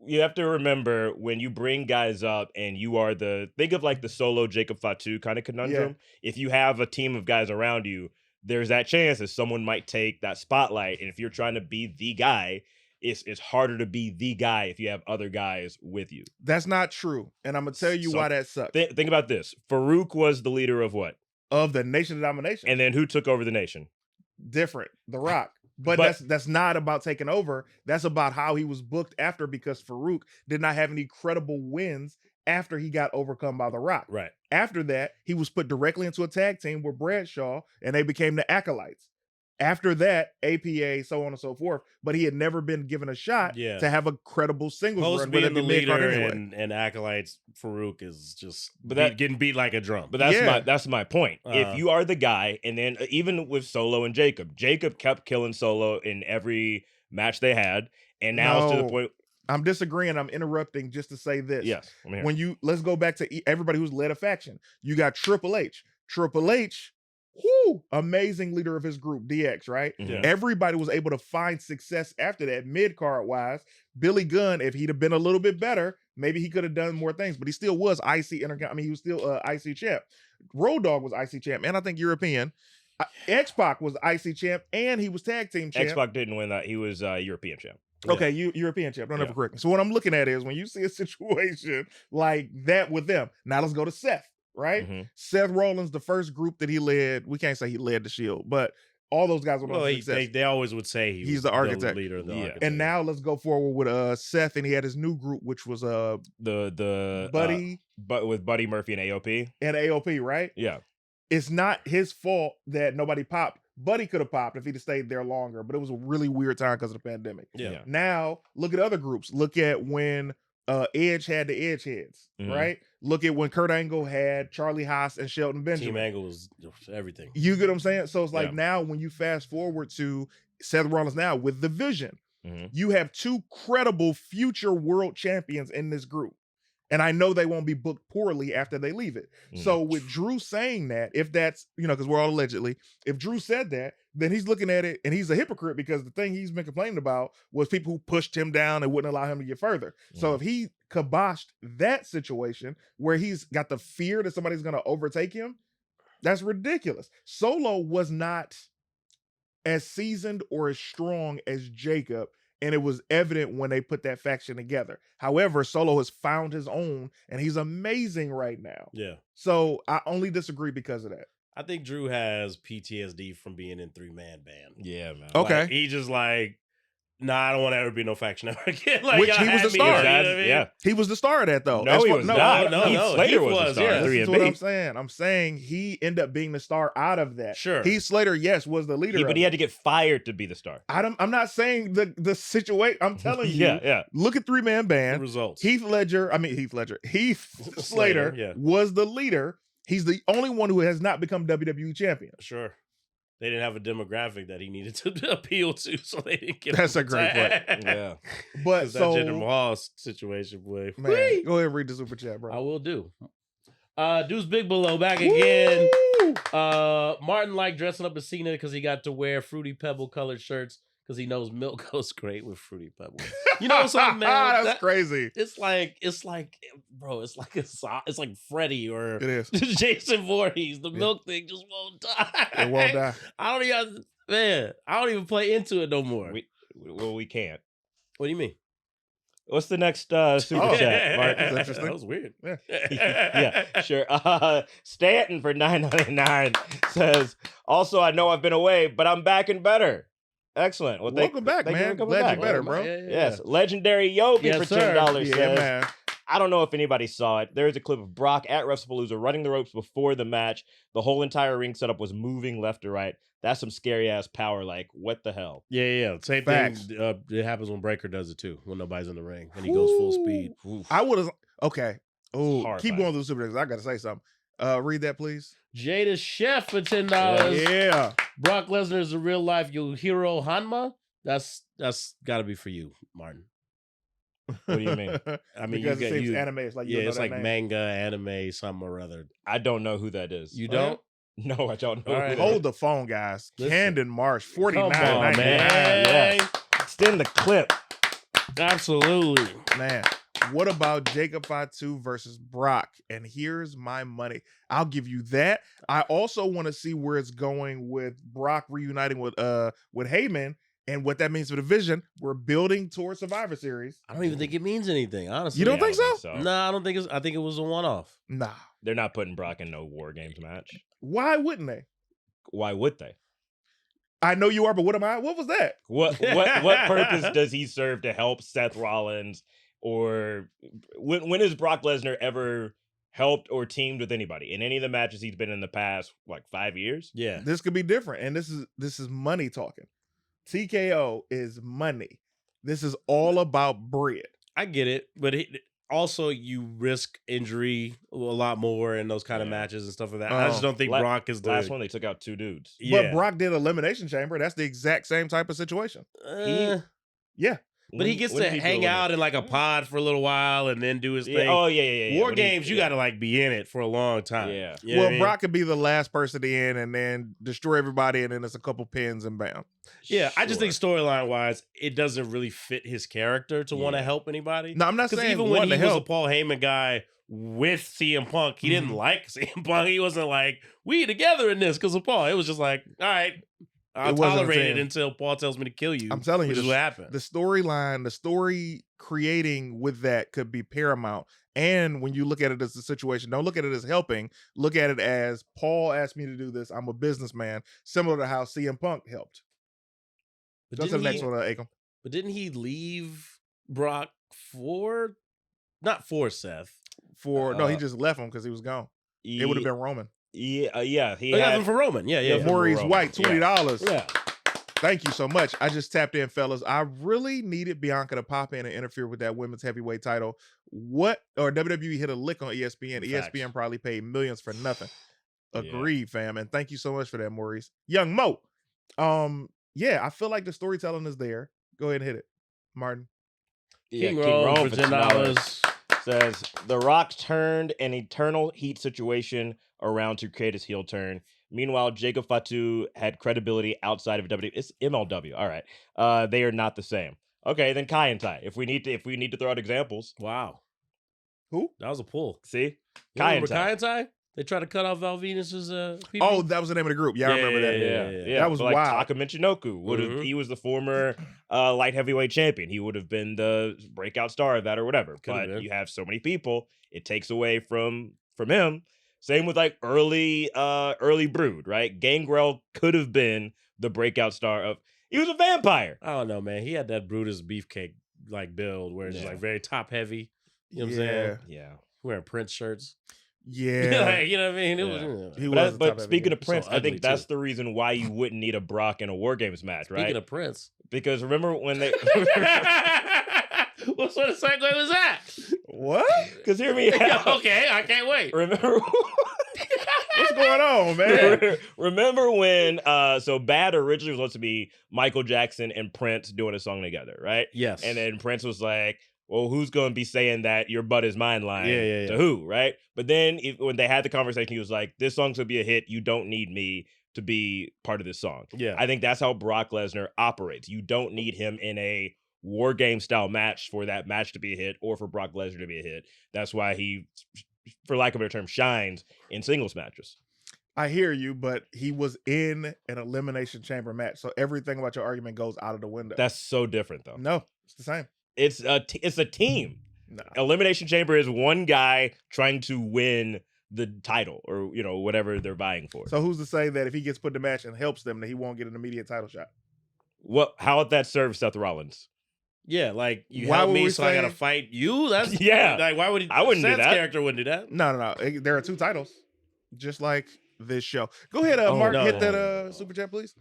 you have to remember when you bring guys up and you are think of like the solo Jacob Fatu kind of conundrum. If you have a team of guys around you, there's that chance that someone might take that spotlight. And if you're trying to be the guy, it's harder to be the guy if you have other guys with you. That's not true. And I'm going to tell you So, why that sucks. Think about this. Farouk was the leader of what? Of the Nation of Domination. And then who took over the nation? Different. The Rock. But that's not about taking over. That's about how he was booked after, because Farouk did not have any credible wins after he got overcome by The Rock. Right. After that, he was put directly into a tag team with Bradshaw, and they became the Acolytes. After that, APA, so on and so forth. But he had never been given a shot to have a credible singles Post run. being the leader anyway. and acolytes, Farouk is just getting beat like a drum. But that's my point. If you are the guy, and then even with Solo and Jacob kept killing Solo in every match they had, and now it's to the point. I'm disagreeing. I'm interrupting just to say this. Yes, I'm here. When let's go back to everybody who's led a faction. You got Triple H. Triple H, amazing leader of his group, DX, right? Yeah. Everybody was able to find success after that, mid-card wise. Billy Gunn, if he'd have been a little bit better, maybe he could have done more things, but he still was IC he was still IC champ. Road Dogg was IC champ, and I think European. X-Pac was IC champ, and he was tag team champ. X-Pac didn't win that. He was European champ. Okay, European champ. Don't ever correct me. So what I'm looking at is when you see a situation like that with them. Now let's go to Seth. right? Mhm. Seth Rollins, the first group that he led, we can't say he led the Shield, but all those guys were on success. they always would say He's was the architect. leader of the Yeah. architect. And now let's go forward with Seth, and he had his new group, which was The Buddy but with Buddy Murphy and AOP. and AOP, right? Yeah. It's not his fault that nobody popped. Buddy could have popped if he'd have stayed there longer, but it was a really weird time because of the pandemic. yeah. Now, look at other groups. Look at when Edge had the Edge heads, Mhm. right? Look at when Kurt Angle had Charlie Haas and Shelton Benjamin. Team Angle was everything. You get what I'm saying? So it's like Yeah. now when you fast forward to Seth Rollins now with the Vision, Mhm. you have two credible future world champions in this group. And I know they won't be booked poorly after they leave it. Mhm. So with Drew saying that, if that's, because we're all allegedly, if Drew said that, then he's looking at it and he's a hypocrite because the thing he's been complaining about was people who pushed him down and wouldn't allow him to get further. So if he kiboshed that situation where he's got the fear that somebody's going to overtake him, that's ridiculous. Solo was not as seasoned or as strong as Jacob, and it was evident when they put that faction together. However, Solo has found his own, and he's amazing right now. Yeah. So I only disagree because of that. I think Drew has PTSD from being in 3-man band. Yeah, man. Okay. Like, he just like, nah, I don't want to ever be no faction ever again. Which y'all he was had the me, you know star. what I mean? Yeah. He was the star of that, though. No, That's he what- was no, not. no, Heath no. Slater Heath was the was, star. yeah. of This is 3 what and I'm B. saying. I'm saying he ended up being the star out of that. Sure. Heath Slater, yes, was the leader. Yeah, but of he it. had to get fired to be the star. I'm not saying the situation. I'm telling you. Yeah. Look at 3-man The band. results. Heath Slater yeah. was the leader. He's the only one who has not become WWE champion. Sure. They didn't have a demographic that he needed to appeal to, so they didn't give That's him a great point. Yeah. But that Jinder so, Mahal situation, boy. man, Whee! go ahead and read the super chat, bro. I will do. Deuce Big Below back again. Woo! Martin liked dressing up as Cena because he got to wear Fruity Pebble colored shirts because he knows milk goes great with Fruity Pebble. You know something, man? That's crazy. It's like, bro, it's like Freddy or It is. Jason Voorhees. The milk thing just won't die. It won't die. I don't even play into it no more. We can't. What do you mean? What's the next super chat, Mark? That's interesting. That was weird. Yeah. Yeah, sure. Stanton for $9.99 says, also, I know I've been away, but I'm back and better. Excellent. Well, Welcome back, thank you for man. coming Glad back. you're better, bro. Yes. Legendary Yogi Yes, for sir. $10 Yeah, says, man. I don't know if anybody saw it. There's a clip of Brock at WrestlePalooza running the ropes before the match. The whole entire ring setup was moving left to right. That's some scary ass power. Like, what the hell? Yeah. Same Facts. thing. It happens when Breaker does it too. When nobody's in the ring and he goes full speed. Oof. I would have. Okay. Oh, keep horrifying. going through the super chats. I got to say something. Read that, please. Jada Chef for $10. Yeah. Brock Lesnar is a real life Yohiro Hanma. That's got to be for you, Martin. What do you mean? I mean, because you it got seems you. anime. It's like you Yeah, know it's that like name. manga, anime, something or other. I don't know who that is. You Oh, yeah? don't? No, I don't know. All who right. that Hold is. the phone, guys. Listen. Camden Marsh, Come on, $49.99. man. Yes. Extend the clip. Absolutely. Man, what about Jacob Fatu versus Brock? And here's my money. I'll give you that. I also want to see where it's going with Brock reuniting with Heyman and what that means for the Vision. We're building towards Survivor Series. I don't even think it means anything, honestly. You don't Yeah, I think so? No, I don't think I think it was a one-off. Nah. They're not putting Brock in no War Games match. Why wouldn't they? Why would they? I know you are, but what am I? What was that? What purpose does he serve to help Seth Rollins? Or when has Brock Lesnar ever helped or teamed with anybody in any of the matches he's been in the past, like 5 years? Yeah. This could be different. And this is money talking. TKO is money. This is all about bread. I get it, but also you risk injury a lot more in those kind of Yeah. matches and stuff like that. I just don't think La- Brock is the Last one, they took out 2 dudes. Yeah. But Brock did Elimination Chamber. That's the exact same type of situation. Yeah. But he When- gets when to did he hang do out in like a pod for a little while and then do his Yeah. thing. Oh, yeah. War When he- Games, you got to like be in it for a long time. Yeah. You know Well, what I mean? Brock could be the last person in and then destroy everybody, and then it's a couple pins and bam. Yeah, I just Sure. think storyline wise, it doesn't really fit his character to want to Yeah. help anybody. No, I'm not Because saying even one when to he was a help. Paul Heyman guy with CM Punk, he didn't Mhm. like CM Punk. He wasn't like, we together in this because of Paul. It was just like, all right, I'll It wasn't a tolerate it team. until Paul tells me to kill you. I'm telling you, which is what happened. the storyline, the story creating with that could be paramount. And when you look at it as a situation, don't look at it as helping. Look at it as Paul asked me to do this. I'm a businessman, similar to how CM Punk helped. But Go to the didn't next he- one, Akon. But didn't he leave Brock for, not for Seth? No, he just left him because he was gone. It would have been Roman. Yeah. He Oh, yeah, had for Roman. Yeah. Maurice Roman. White, $20. Yeah. Thank you so much. I just tapped in, fellas. I really needed Bianca to pop in and interfere with that women's heavyweight title. WWE hit a lick on ESPN. Facts. ESPN probably paid millions for nothing. Yeah. Agreed, fam. And thank you so much for that, Maurice. Young Mo. Yeah, I feel like the storytelling is there. Go ahead and hit it, Martin. King Rome for $10. Says The Rock turned an eternal heat situation around to create his heel turn. Meanwhile, Jacob Fatu had credibility outside of WWE. It's MLW. All right. They are not the same. Okay, then Kai and Tai. If we need to throw out examples. Wow. Who? That was a pull. See? You remember Kai and Tai? They tried to cut off Val Venus's people. Oh, that was the name of the group. Yeah, I remember that. Yeah. That was but like wild. Taka Michinoku he was the former light heavyweight champion. He would have been the breakout star of that or whatever. Could've But been. you have so many people, it takes away from him. Same with like early Brood, right? Gangrel could have been the breakout star of. He was a vampire. I don't know, man. He had that Brutus beefcake like build where it's just like very top heavy. You know what I'm saying? Yeah. Wearing Prince shirts. Yeah. Like, you know what I mean? It Yeah. was, He But, was but speaking of So Prince, I ugly, think that's too. the reason why you wouldn't need a Brock in a War Games match, right? Speaking of Prince. Because remember when they What sort of segue was that? What? Because hear me out. Okay, I can't wait. Remember What's going on, man? Remember when so Bad originally was supposed to be Michael Jackson and Prince doing a song together, right? Yes. And then Prince was like, well, who's going to be saying that your butt is mine line Yeah. to who, right? But then when they had the conversation, he was like, this song's going to be a hit. You don't need me to be part of this song. Yeah. I think that's how Brock Lesnar operates. You don't need him in a War Game style match for that match to be a hit or for Brock Lesnar to be a hit. That's why he, for lack of a better term, shines in singles matches. I hear you, but he was in an elimination chamber match, so everything about your argument goes out of the window. That's so different, though. No, it's the same. It's a team. No. Elimination Chamber is one guy trying to win the title or whatever they're vying for. So who's to say that if he gets put in the match and helps them, that he won't get an immediate title shot? How would that serve Seth Rollins? Yeah, like you Why help would me, we so I gotta say- fight you. That's Yeah. Like why would he? I wouldn't do Seth's that. character wouldn't do that. No. There are 2 titles, just like this show. Go ahead, Oh, Mark, no, hit no, that no. super chat, please.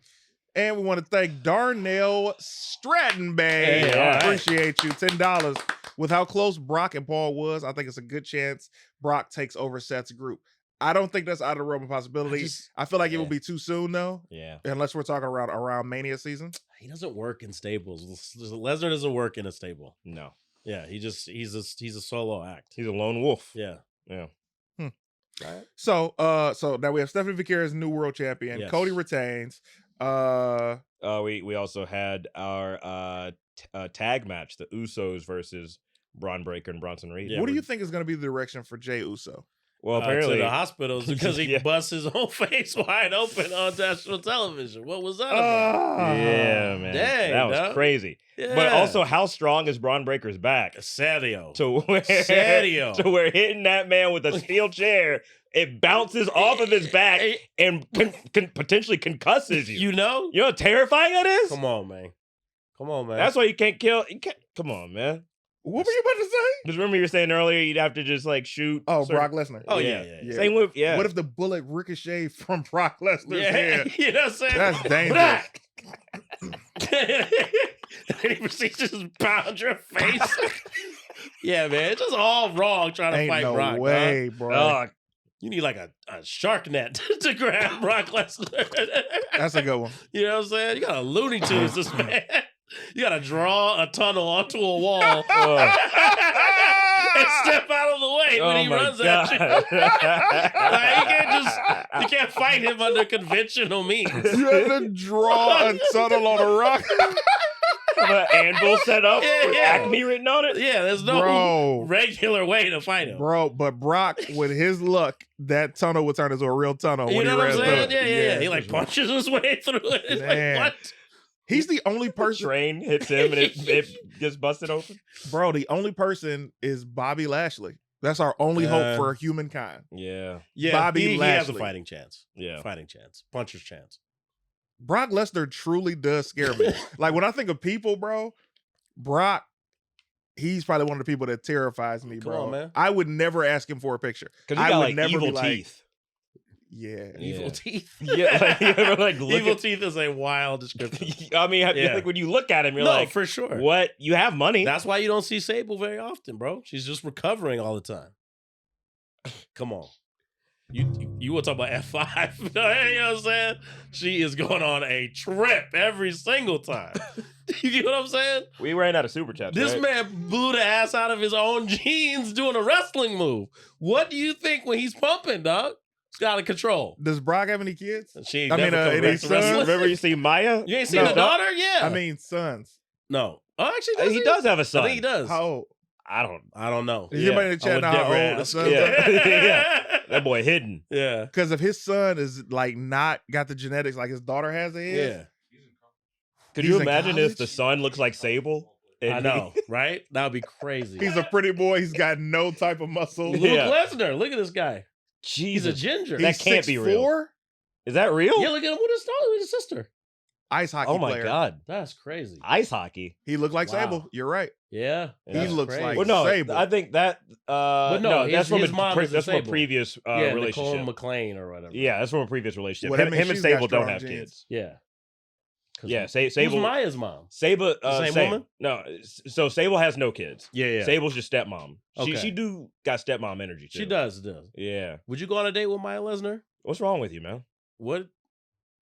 And we want to thank Darnell Stratton, Hey, babe. all right. Appreciate you. $10. With how close Brock and Paul was, I think it's a good chance Brock takes over Seth's group. I don't think that's out of the realm of possibility. I feel like it would be too soon, though, Yeah. unless we're talking around Mania season. He doesn't work in stables. Lesnar doesn't work in a stable. No. Yeah, he's a solo act. He's a lone wolf. Yeah. Yeah. So now we have Stephanie Vickers, new world champion. Yes. Cody retains. We also had our tag match, the Usos versus Braun Breaker and Bronson Reed. Yeah, what do you think is going to be the direction for Jey Uso? Well, To apparently the hospitals because he Yeah. busts his own face wide open on national television. What was that about? yeah, man, Dang, that was dog. crazy. Yeah. But also, how strong is Braun Breaker's back? Serio. To where hitting that man with a steel chair, it bounces off of his back and can potentially concusses you. You know? You know how terrifying that is? Come on, man. That's why you can't kill. Come on, man. What were you about to say? Because remember you were saying earlier you'd have to just like shoot. Oh, certain- Brock Lesnar. Oh, yeah. Same with What if the bullet ricocheted from Brock Lesnar's head? You know what I'm saying? That's dangerous. And he proceeds to just pound your face. Yeah, man. It's just all wrong trying to Ain't fight no Brock. way, Dog. bro. Dog. You need like a shark net to grab Brock Lesnar. That's a good one. You know what I'm saying? You got a Looney Tunes this man. You got to draw a tunnel onto a wall and step out of the way when he runs at you. Like, you can't fight him under conventional means. You have to draw a tunnel on a rock. An anvil set up Yeah, with yeah. Acme written on it. Yeah, there's no Bro. regular way to fight him. Bro, but Brock, with his luck, that tunnel would turn into a real tunnel You when know he what I'm ran saying? through it. Yeah. He like punches his way through it. It's Man. like, what? He's the only person, Train hits him and it gets busted open. bro, the only person is Bobby Lashley, That's our only hope Uh, for humankind. Yeah. Yeah, Bobby he has a Lashley. fighting chance. Yeah. Fighting chance. Puncher's chance. Brock Lesnar truly does scare me. Like when I think of people, bro, Brock, he's probably one of the people that terrifies me, Come bro. on, man. I would never ask him for a picture. Because he I got would like never evil be like, teeth. yeah. Evil Yeah. teeth. Yeah, like, you ever like look Evil at, teeth is a wild description. I mean, I feel Yeah. like when you look at him, you're No, like, for sure. what? You have money. That's why you don't see Sable very often, bro. She's just recovering all the time. Come on. You want to talk about F5? You know what I'm saying? She is going on a trip every single time. You get what I'm saying? We ran out of super chats. This right? man blew the ass out of his own jeans doing a wrestling move. What do you think when he's pumping, dog? It's out of control. Does Brock have any kids? She ain't I mean, never come any back to sons? wrestling. Remember you see Maya? You ain't seen No. the daughter? Yeah. I mean, sons. no. Oh, actually, does He does have a I son. think he does. How old? I don't know. Is anybody in the I chat would know how never old the ask. son Yeah. is? Yeah. That boy hidden. Yeah. Because if his son is like not got the genetics like his daughter has it, Yeah. Could He's you in imagine if the college? son looks like Sable? And I know, right? That would be crazy. he's a pretty boy. He's got no type of muscle. Luke Yeah. Lesnar. Look at this guy. He's a Jesus. ginger. That can't be real. 6'4", Is that real? Yeah, look at him with his daughter, with his sister. ice hockey Oh my player. God. That's crazy. Ice hockey. He looked like Wow. Sable. You're right. Yeah. He that's looks crazy. like- Well, no, Sable. I think that. no, no, that's his from mom is that's from a disabled. previous yeah, Nicole relationship. McLean or whatever. Yeah, that's from a previous relationship. Well, that him means him and she's got Sable don't strong have genes. kids. Yeah. 'Cause Yeah, who's Sable. Maya's mom? Sable. The same woman? No, so Sable has no kids. Yeah, yeah. Sable's your stepmom. Okay. She do got stepmom energy too. She does. Yeah. Would you go on a date with Maya Lesnar? What's wrong with you, man? What?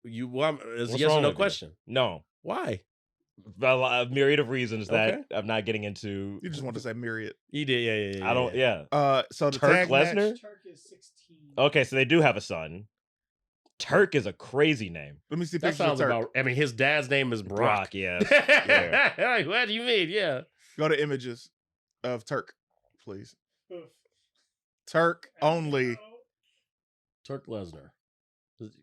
You? Well, it's a What's yes or wrong no with you? question. No. Why? A myriad of reasons that Okay. I'm not getting into. You just want to say myriad. You did. Yeah. I don't. Yeah. So the Turk tag match- Lesnar? Turk is 16. Okay, so they do have a son. Turk is a crazy name. Let me see That pictures of sounds Turk. about. I mean, his dad's name is Brock. Yeah. Yeah. Like, what do you mean? Yeah. Go to images of Turk, please. Oof. Turk only. Turk Lesnar.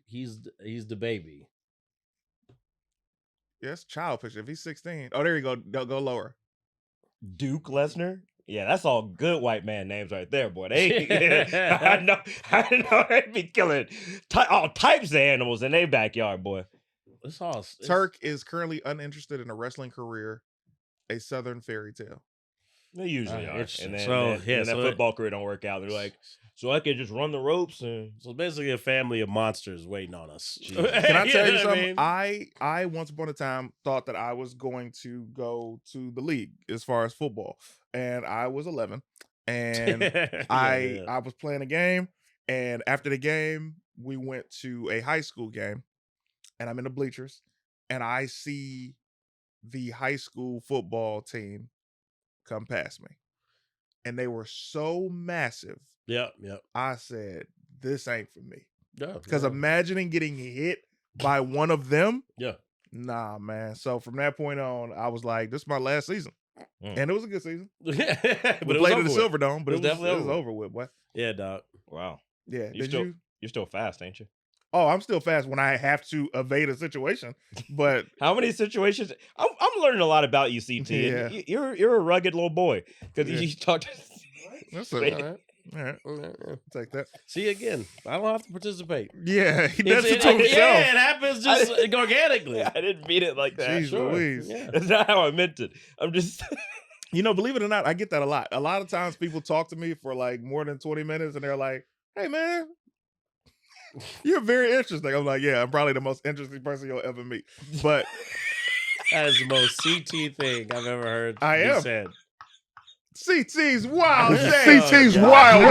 He's the baby. Yes, child picture. If he's 16. Oh, there you go. Go lower. Duke Lesnar. Yeah, that's all good white man names right there, boy. They, I know they'd be killing all types of animals in their backyard, boy. It's all it's- Turk is currently uninterested in a wrestling career, a Southern fairy tale. They usually are. interesting. And then, So, then, yeah, and that so football career don't work out. They're like, so I can just run the ropes and So basically, a family of monsters waiting on us. Jesus. Can I tell you know what something? I mean? I once upon a time thought that I was going to go to the league as far as football, and I was 11, and Yeah. I was playing a game, and after the game, we went to a high school game, and I'm in the bleachers, and I see the high school football team come past me, and they were so massive. Yep. I said, "This ain't for me." Yeah. Because imagining getting hit by one of them, Yeah. nah, man. So from that point on, I was like, "This is my last season," Mm. and it was a good season. but We it was played over in the with. Silver Dome, but It it was was definitely over. over with, boy. Yeah, dog. wow. Yeah. You Did still you? you're still fast, ain't you? Oh, I'm still fast when I have to evade a situation, but How many situations? I'm learning a lot about you, CT. Yeah. And you're a rugged little boy because Yeah. you talked. that's All it. right. All right, Yeah. take that. See again. I don't have to participate. Yeah, he does it to Yeah, himself. it happens just organically. I didn't mean it like that. Jeez Louise. Yeah. That's not how I meant it. I'm just. You know, believe it or not, I get that a lot. A lot of times people talk to me for like more than 20 minutes and they're like, "Hey man, you're very interesting." I'm like, "Yeah, I'm probably the most interesting person you'll ever meet." But That is the most CT thing I've ever heard. I be am. said. CT's wild. CT's CT's wild.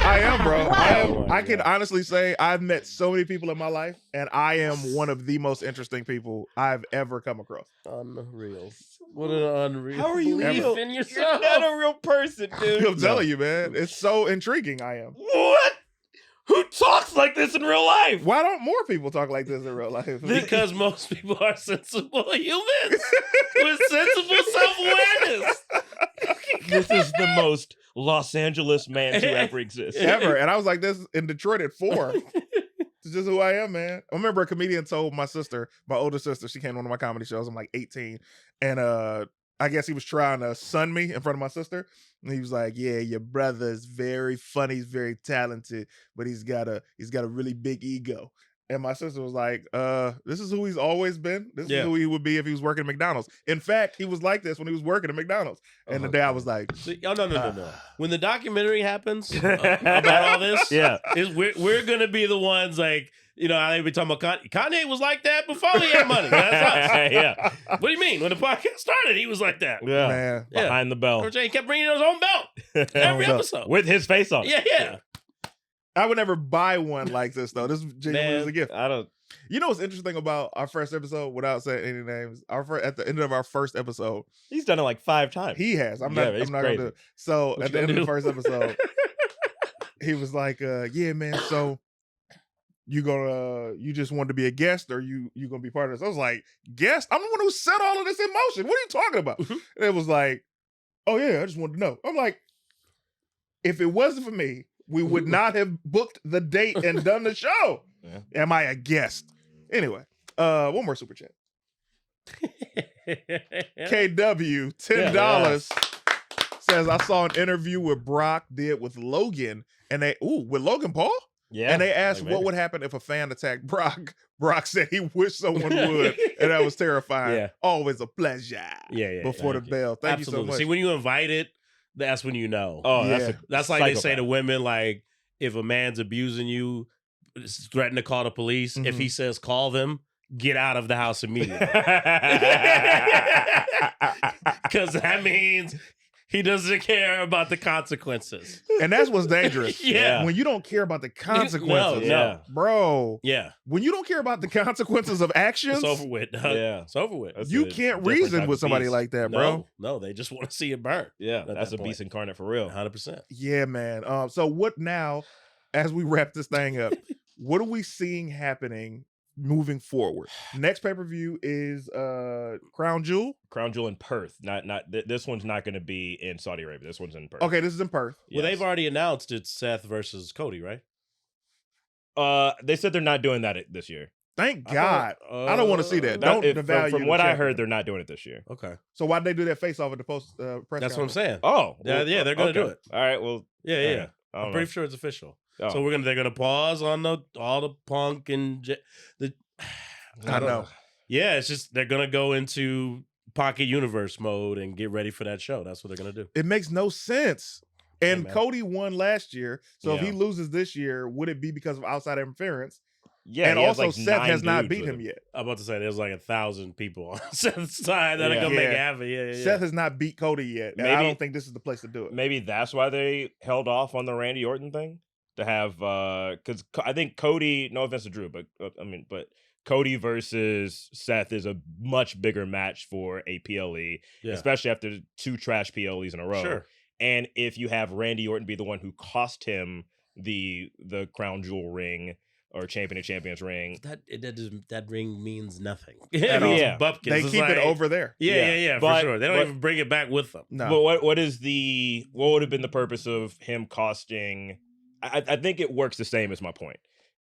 I am, bro. I can honestly say I've met so many people in my life, and I am one of the most interesting people I've ever come across. Unreal. What an unreal. How are you belief real? in You're yourself? not a real person, dude. I'm telling you, man, it's so intriguing. I am. What? Who talks like this in real life? Why don't more people talk like this in real life? Because most people are sensible humans with sensible self-awareness. This is the most Los Angeles man to ever exist. ever. And I was like this in Detroit at 4. It's just who I am, man. I remember a comedian told my sister, my older sister, she came to one of my comedy shows. I'm like 18. And I I guess he was trying to sun me in front of my sister. And he was like, yeah, your brother is very funny, he's very talented, but he's got a really big ego. And my sister was like, this is who he's always been. This is who he would be if he was working at McDonald's. In fact, he was like this when he was working at McDonald's. And the day I was like, no. When the documentary happens about all this, we're gonna be the ones like, you know, I be talking about Kanye was like that before he had money. That's us. Yeah. What do you mean? When the podcast started, he was like that. Yeah. man. Behind the bell. He kept bringing his own belt every episode. With his face on. Yeah. I would never buy one like this, though. This genuinely is a gift. I don't. You know what's interesting about our first episode, without saying any names? At the end of our first episode, He's done it like 5 times. he has. I'm Yeah, not he's gonna do it. So What at you the end of gonna the first episode, he was like, yeah, man, so you just wanted to be a guest, or you gonna be part of this? I was like, guest? I'm the one who set all of this in motion. What are you talking about? And it was like, oh yeah, I just wanted to know. I'm like, if it wasn't for me, we would not have booked the date and done the show. Yeah. Am I a guest? Anyway, one more super chat. KW, $10 says, I saw an interview with Brock did with Logan, and with Logan Paul? Yeah. And they asked like what would happen if a fan attacked Brock. Brock said he wished someone would, and that was terrifying. Yeah. Always a pleasure. Yeah. Before the Thank you. bell. Thank Absolutely. you so much. See, when you invite it, that's when you know. Oh, Yeah. That's like they say psychopath. to women, like, if a man's abusing you, threaten to call the police. If he says call them, get out of the house immediately. Because that means he doesn't care about the consequences. And that's what's dangerous. Yeah. When you don't care about the consequences. No. Bro. Yeah. When you don't care about the consequences of actions, It's over with. Dog. Yeah. It's over with. That's you a can't different reason type with of somebody beast. like that, bro. No, they just want to see it burn. Yeah, at that's that a beast point. incarnate for real. 100%. Yeah, man. So what now, as we wrap this thing up, what are we seeing happening moving forward? Next pay-per-view is Crown Jewel. Crown Jewel in Perth. This one's not going to be in Saudi Arabia. This one's in Perth. Okay, this is in Perth. Well, they've already announced it's Seth versus Cody, right? They said they're not doing that this year. Thank God. I don't want to see that. Don't devalue From the what I champion. heard, they're not doing it this year. Okay. So why'd they do that face-off at the post press That's what I'm conference? saying. Oh, Yeah, they're gonna do it. All right, well, Yeah. I don't I'm know. pretty sure it's official. Oh. So they're gonna pause on all the Punk and I know. Yeah, it's just they're gonna go into Pocket Universe mode and get ready for that show. That's what they're gonna do. It makes no sense. And man. Cody won last year. So if he Yeah. loses this year, would it be because of outside interference? Yeah, and he has also like Seth 9 has not dudes beat with him yet. I'm about to say there's like 1,000 people on Seth's side that are gonna make it happen. Yeah. Seth has not beat Cody yet. And I Maybe- don't think this is the place to do it. Maybe that's why they held off on the Randy Orton thing to have because I think Cody. No offense to Drew, but but Cody versus Seth is a much bigger match for a PLE, Yeah. especially after 2 trash PLEs in a row. Sure. And if you have Randy Orton be the one who cost him the Crown Jewel ring or Champion of Champions ring, That ring means nothing. At all. Yeah. Bupkins. They It's keep it like- over there. Yeah, But- for sure. They don't but- even bring it back with them. No. But what would have been the purpose of him costing? I think it works the same as my point.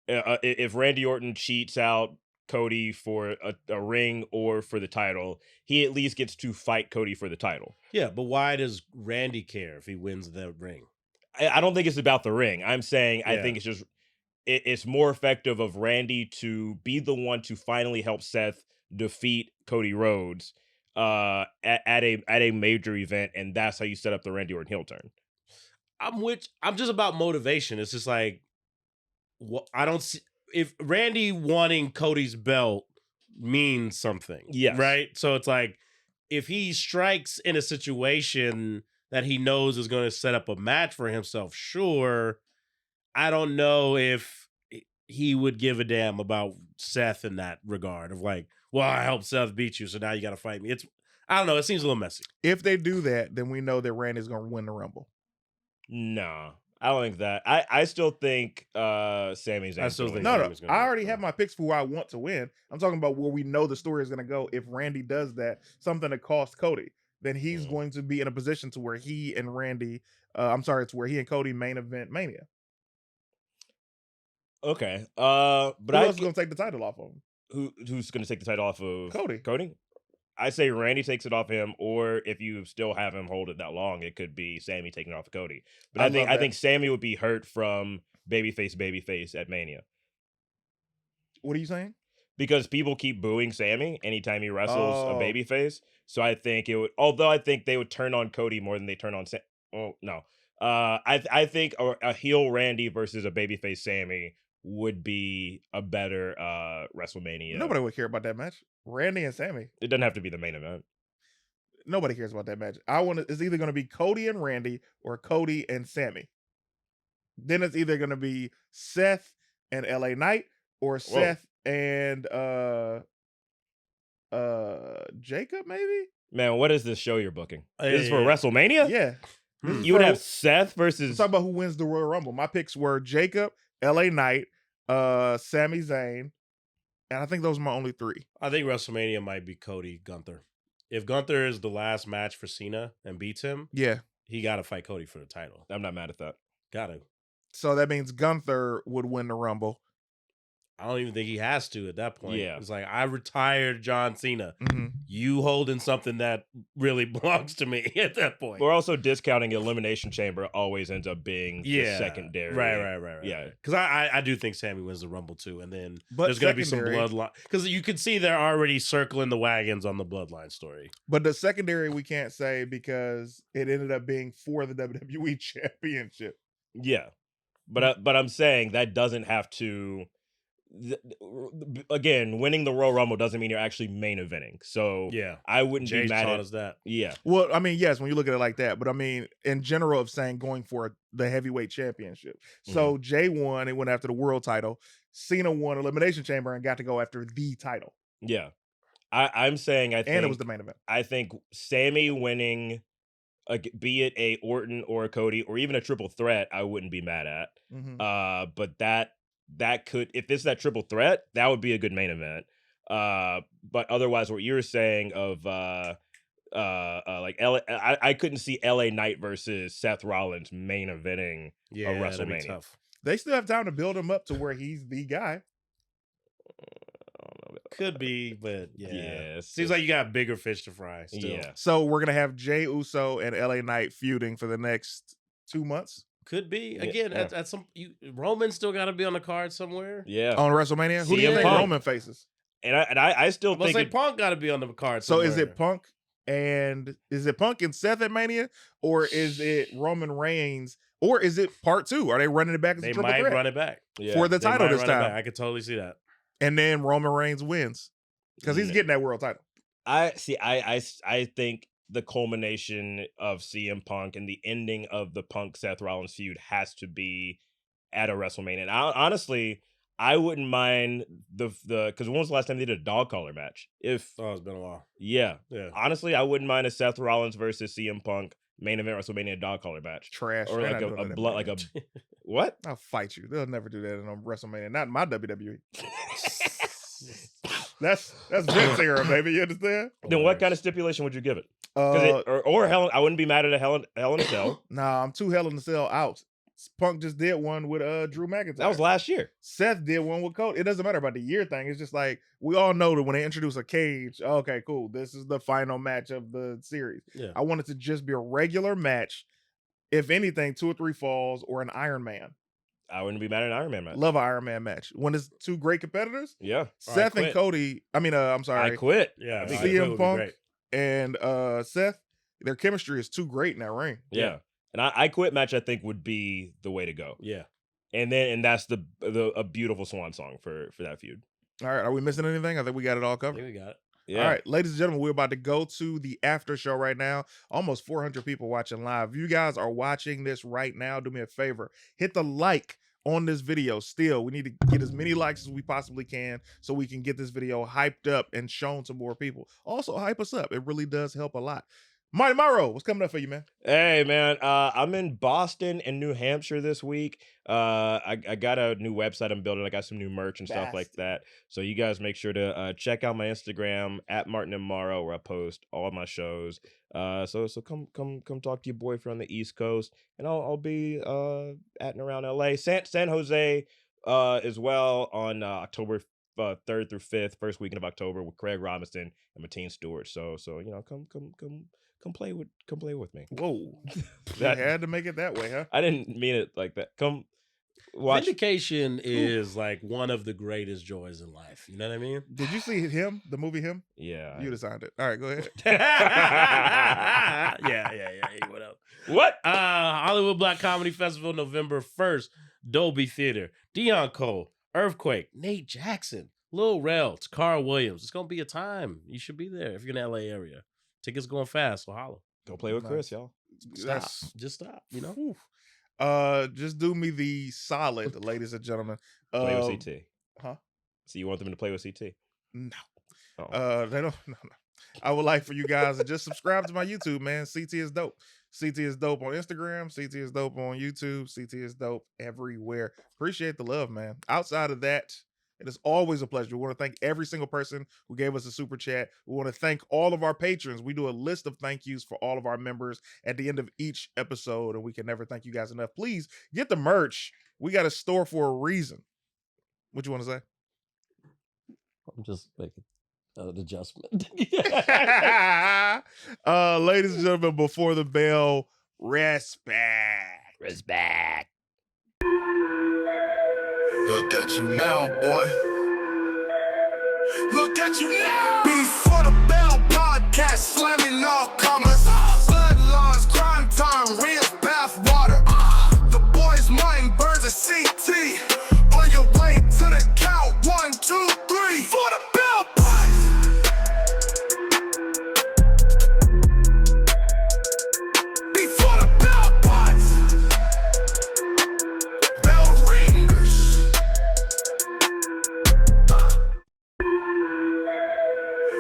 If Randy Orton cheats out Cody for a ring or for the title, he at least gets to fight Cody for the title. Yeah, but why does Randy care if he wins the ring? I don't think it's about the ring. I'm saying I Yeah. think it's just it's more effective of Randy to be the one to finally help Seth defeat Cody Rhodes at a major event, and that's how you set up the Randy Orton heel turn. I'm just about motivation. It's just like I don't see if Randy wanting Cody's belt means something. Yes. Right? So it's like if he strikes in a situation that he knows is going to set up a match for himself, sure. I don't know if he would give a damn about Seth in that regard of like, well, I helped Seth beat you, so now you got to fight me. I don't know. It seems a little messy. If they do that, then we know that Randy's going to win the Rumble. No, I don't think that. I still think Sami Zayn. I still think No, Sammy's gonna I win. already have my picks for who I want to win. I'm talking about where we know the story is going to go. If Randy does that, something that costs Cody, then he's going to be in a position to where he and Randy, it's where he and Cody main event Mania. Okay. But But who else is going to take the title off of him? who's going to take the title off of Cody. Cody? I say Randy takes it off him, or if you still have him hold it that long, it could be Sammy taking it off Cody. But I love I that. think Sammy would be hurt from babyface at Mania What are you saying? because people keep booing Sammy anytime he wrestles a Oh. babyface. So I think it would. Although I think they would turn on Cody more than they turn on Sam. Oh no. I think a heel Randy versus a babyface Sammy would be a better WrestleMania. Nobody would care about that match. Randy and Sammy. It doesn't have to be the main event. Nobody cares about that match. It's either going to be Cody and Randy or Cody and Sammy. Then it's either going to be Seth and LA Knight or Seth and Jacob, maybe? Man, what is this show you're booking? This is for Hey. WrestleMania? Yeah. This is You would for- have Seth Let's versus. talk about who wins the Royal Rumble. My picks were Jacob, LA Knight, Sami Zayn, and I think those are my only three. I think WrestleMania might be Cody Gunther. If Gunther is the last match for Cena and beats him, Yeah. he got to fight Cody for the title. I'm not mad at that. Got to. So that means Gunther would win the Rumble. I don't even think he has to at that point. Yeah. It's like, I retired John Cena. Mm-hmm. You holding something that really belongs to me at that point. We're also discounting Elimination Chamber always ends up being the secondary. Right. Yeah. Because I do think Sammy wins the Rumble too. And then But there's going to be some secondary- bloodline. Because you can see they're already circling the wagons on the bloodline story. But the secondary we can't say because it ended up being for the WWE Championship. Yeah. But I'm saying that doesn't have to. Again, winning the Royal Rumble doesn't mean you're actually main eventing. So Yeah. I wouldn't Jay be mad taught at. us that. Yeah. Well, I mean, yes, when you look at it like that, but I mean, in general of saying going for the heavyweight championship. So Jay won and went after the world title. Cena won Elimination Chamber and got to go after the title. Yeah. I'm saying I think. And it was the main event. I think Sammy winning, be it a Orton or a Cody or even a triple threat, I wouldn't be mad at. Mhm. But that could, if this is that triple threat, that would be a good main event. But otherwise, what you're saying of like I couldn't see LA Knight versus Seth Rollins main eventing Yeah, that'd be WrestleMania. tough. They still have time to build him up to where he's the guy. Could be, but yeah. Yeah, Seems like you got bigger fish to fry still. Yeah. So we're gonna have Jay Uso and LA Knight feuding for the next 2 months Could be. Yeah, Again, yeah. at some Roman still got to be on the card somewhere. Yeah. on WrestleMania. Who do you CM think Punk. Roman faces? And I still I'm gonna think say Punk got to be on the card So somewhere. is it Punk and Seth at Mania, or is it Roman Reigns, or is it part 2? Are they running it back as a They triple might threat run it back. yeah. for the They title might this run it back. time? I could totally see that. And then Roman Reigns wins because he's Yeah. getting that world title. I think the culmination of CM Punk and the ending of the Punk Seth Rollins feud has to be at a WrestleMania. And honestly, I wouldn't mind the because when was the last time they did a dog collar match? If Oh, it's been a while. yeah, Yeah. honestly, I wouldn't mind a Seth Rollins versus CM Punk main event WrestleMania dog collar match, Trash. or They're like not doing a that at blood like Mania. a what? I'll fight you. They'll never do that in a WrestleMania. Not in my WWE. That's Vince era, baby. You understand? Then what kind of stipulation would you give it? 'Cause or Hell, I wouldn't be mad at a Hell in a Cell. Nah, I'm too Hell in the Cell out. Punk just did one with Drew McIntyre. That was last year. Seth did one with Cody. It doesn't matter about the year thing. It's just like we all know that when they introduce a cage, okay, cool. This is the final match of the series. Yeah. I want it to just be a regular match. If anything, 2 or 3 falls or an Iron Man. I wouldn't be mad at an Iron Man match. Love an Iron Man match. When it's 2 great competitors, Yeah, Seth and quit. Cody. I'm sorry, I quit. Yeah. That'd be I good. think it CM would be Punk great. and Seth. Their chemistry is too great in that ring. Yeah. And I quit match I think would be the way to go. Yeah. And that's a beautiful swan song for that feud. All right, are we missing anything? I think we got it all I covered. think we got it. Yeah. All right, ladies and gentlemen, we're about to go to the after show right now. Almost 400 people watching live. If you guys are watching this right now, do me a favor. Hit the like on this video. Still, we need to get as many likes as we possibly can so we can get this video hyped up and shown to more people. Also, hype us up. It really does help a lot. Mighty Morrow, what's coming up for you, man? Hey man, I'm in Boston and New Hampshire this week. I got a new website I'm building. I got some new merch and stuff like that. So you guys make sure to check out my Instagram at Martin and Morrow, where I post all my shows. So come talk to your boyfriend on the East Coast, and I'll be at and around LA, San Jose as well on October 3rd through 5th, first weekend of October with Craig Robinson and Mateen Stewart. So come play with me. Whoa. That- You had to make it that way, huh? I didn't mean it like that. Come watch. Vindication is like one of the greatest joys in life. You know what I mean? Did you see him, the movie Him? Yeah. You designed it. All right, go ahead. yeah. Hey, what up? What? Hollywood Black Comedy Festival, November 1st, Dolby Theater. Dion Cole, Earthquake, Nate Jackson, Lil Rel, Carl Williams. It's gonna be a time. You should be there if you're in the LA area. Tickets going fast, so holla. Go play with Chris, y'all. Stop. Just stop. You know. Whew. Just do me the solid, ladies and gentlemen. Play with CT. Huh? So you want them to play with CT? No. Oh. They don't. No. I would like for you guys to just subscribe to my YouTube, man. CT is dope. CT is dope on Instagram. CT is dope on YouTube. CT is dope everywhere. Appreciate the love, man. Outside of that, it is always a pleasure. We want to thank every single person who gave us a super chat. We want to thank all of our patrons. We do a list of thank yous for all of our members at the end of each episode, and we can never thank you guys enough. Please get the merch. We got a store for a reason. What you want to say? I'm just making an adjustment. Ladies and gentlemen, before the bell, respect. Respect. Look at you now, boy. Look at you now. Before the Bell podcast, slamming all comers. Bloodlines, crime time, real bath water. The boy's mind burns a CT. On your way to the count, 1, 2, 3. For the Bell podcast. Before the Bell podcast. Bell ringers.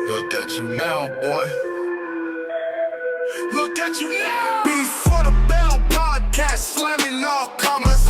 Look at you now, boy. Look at you now. Before the Bell podcast, slamming all comers.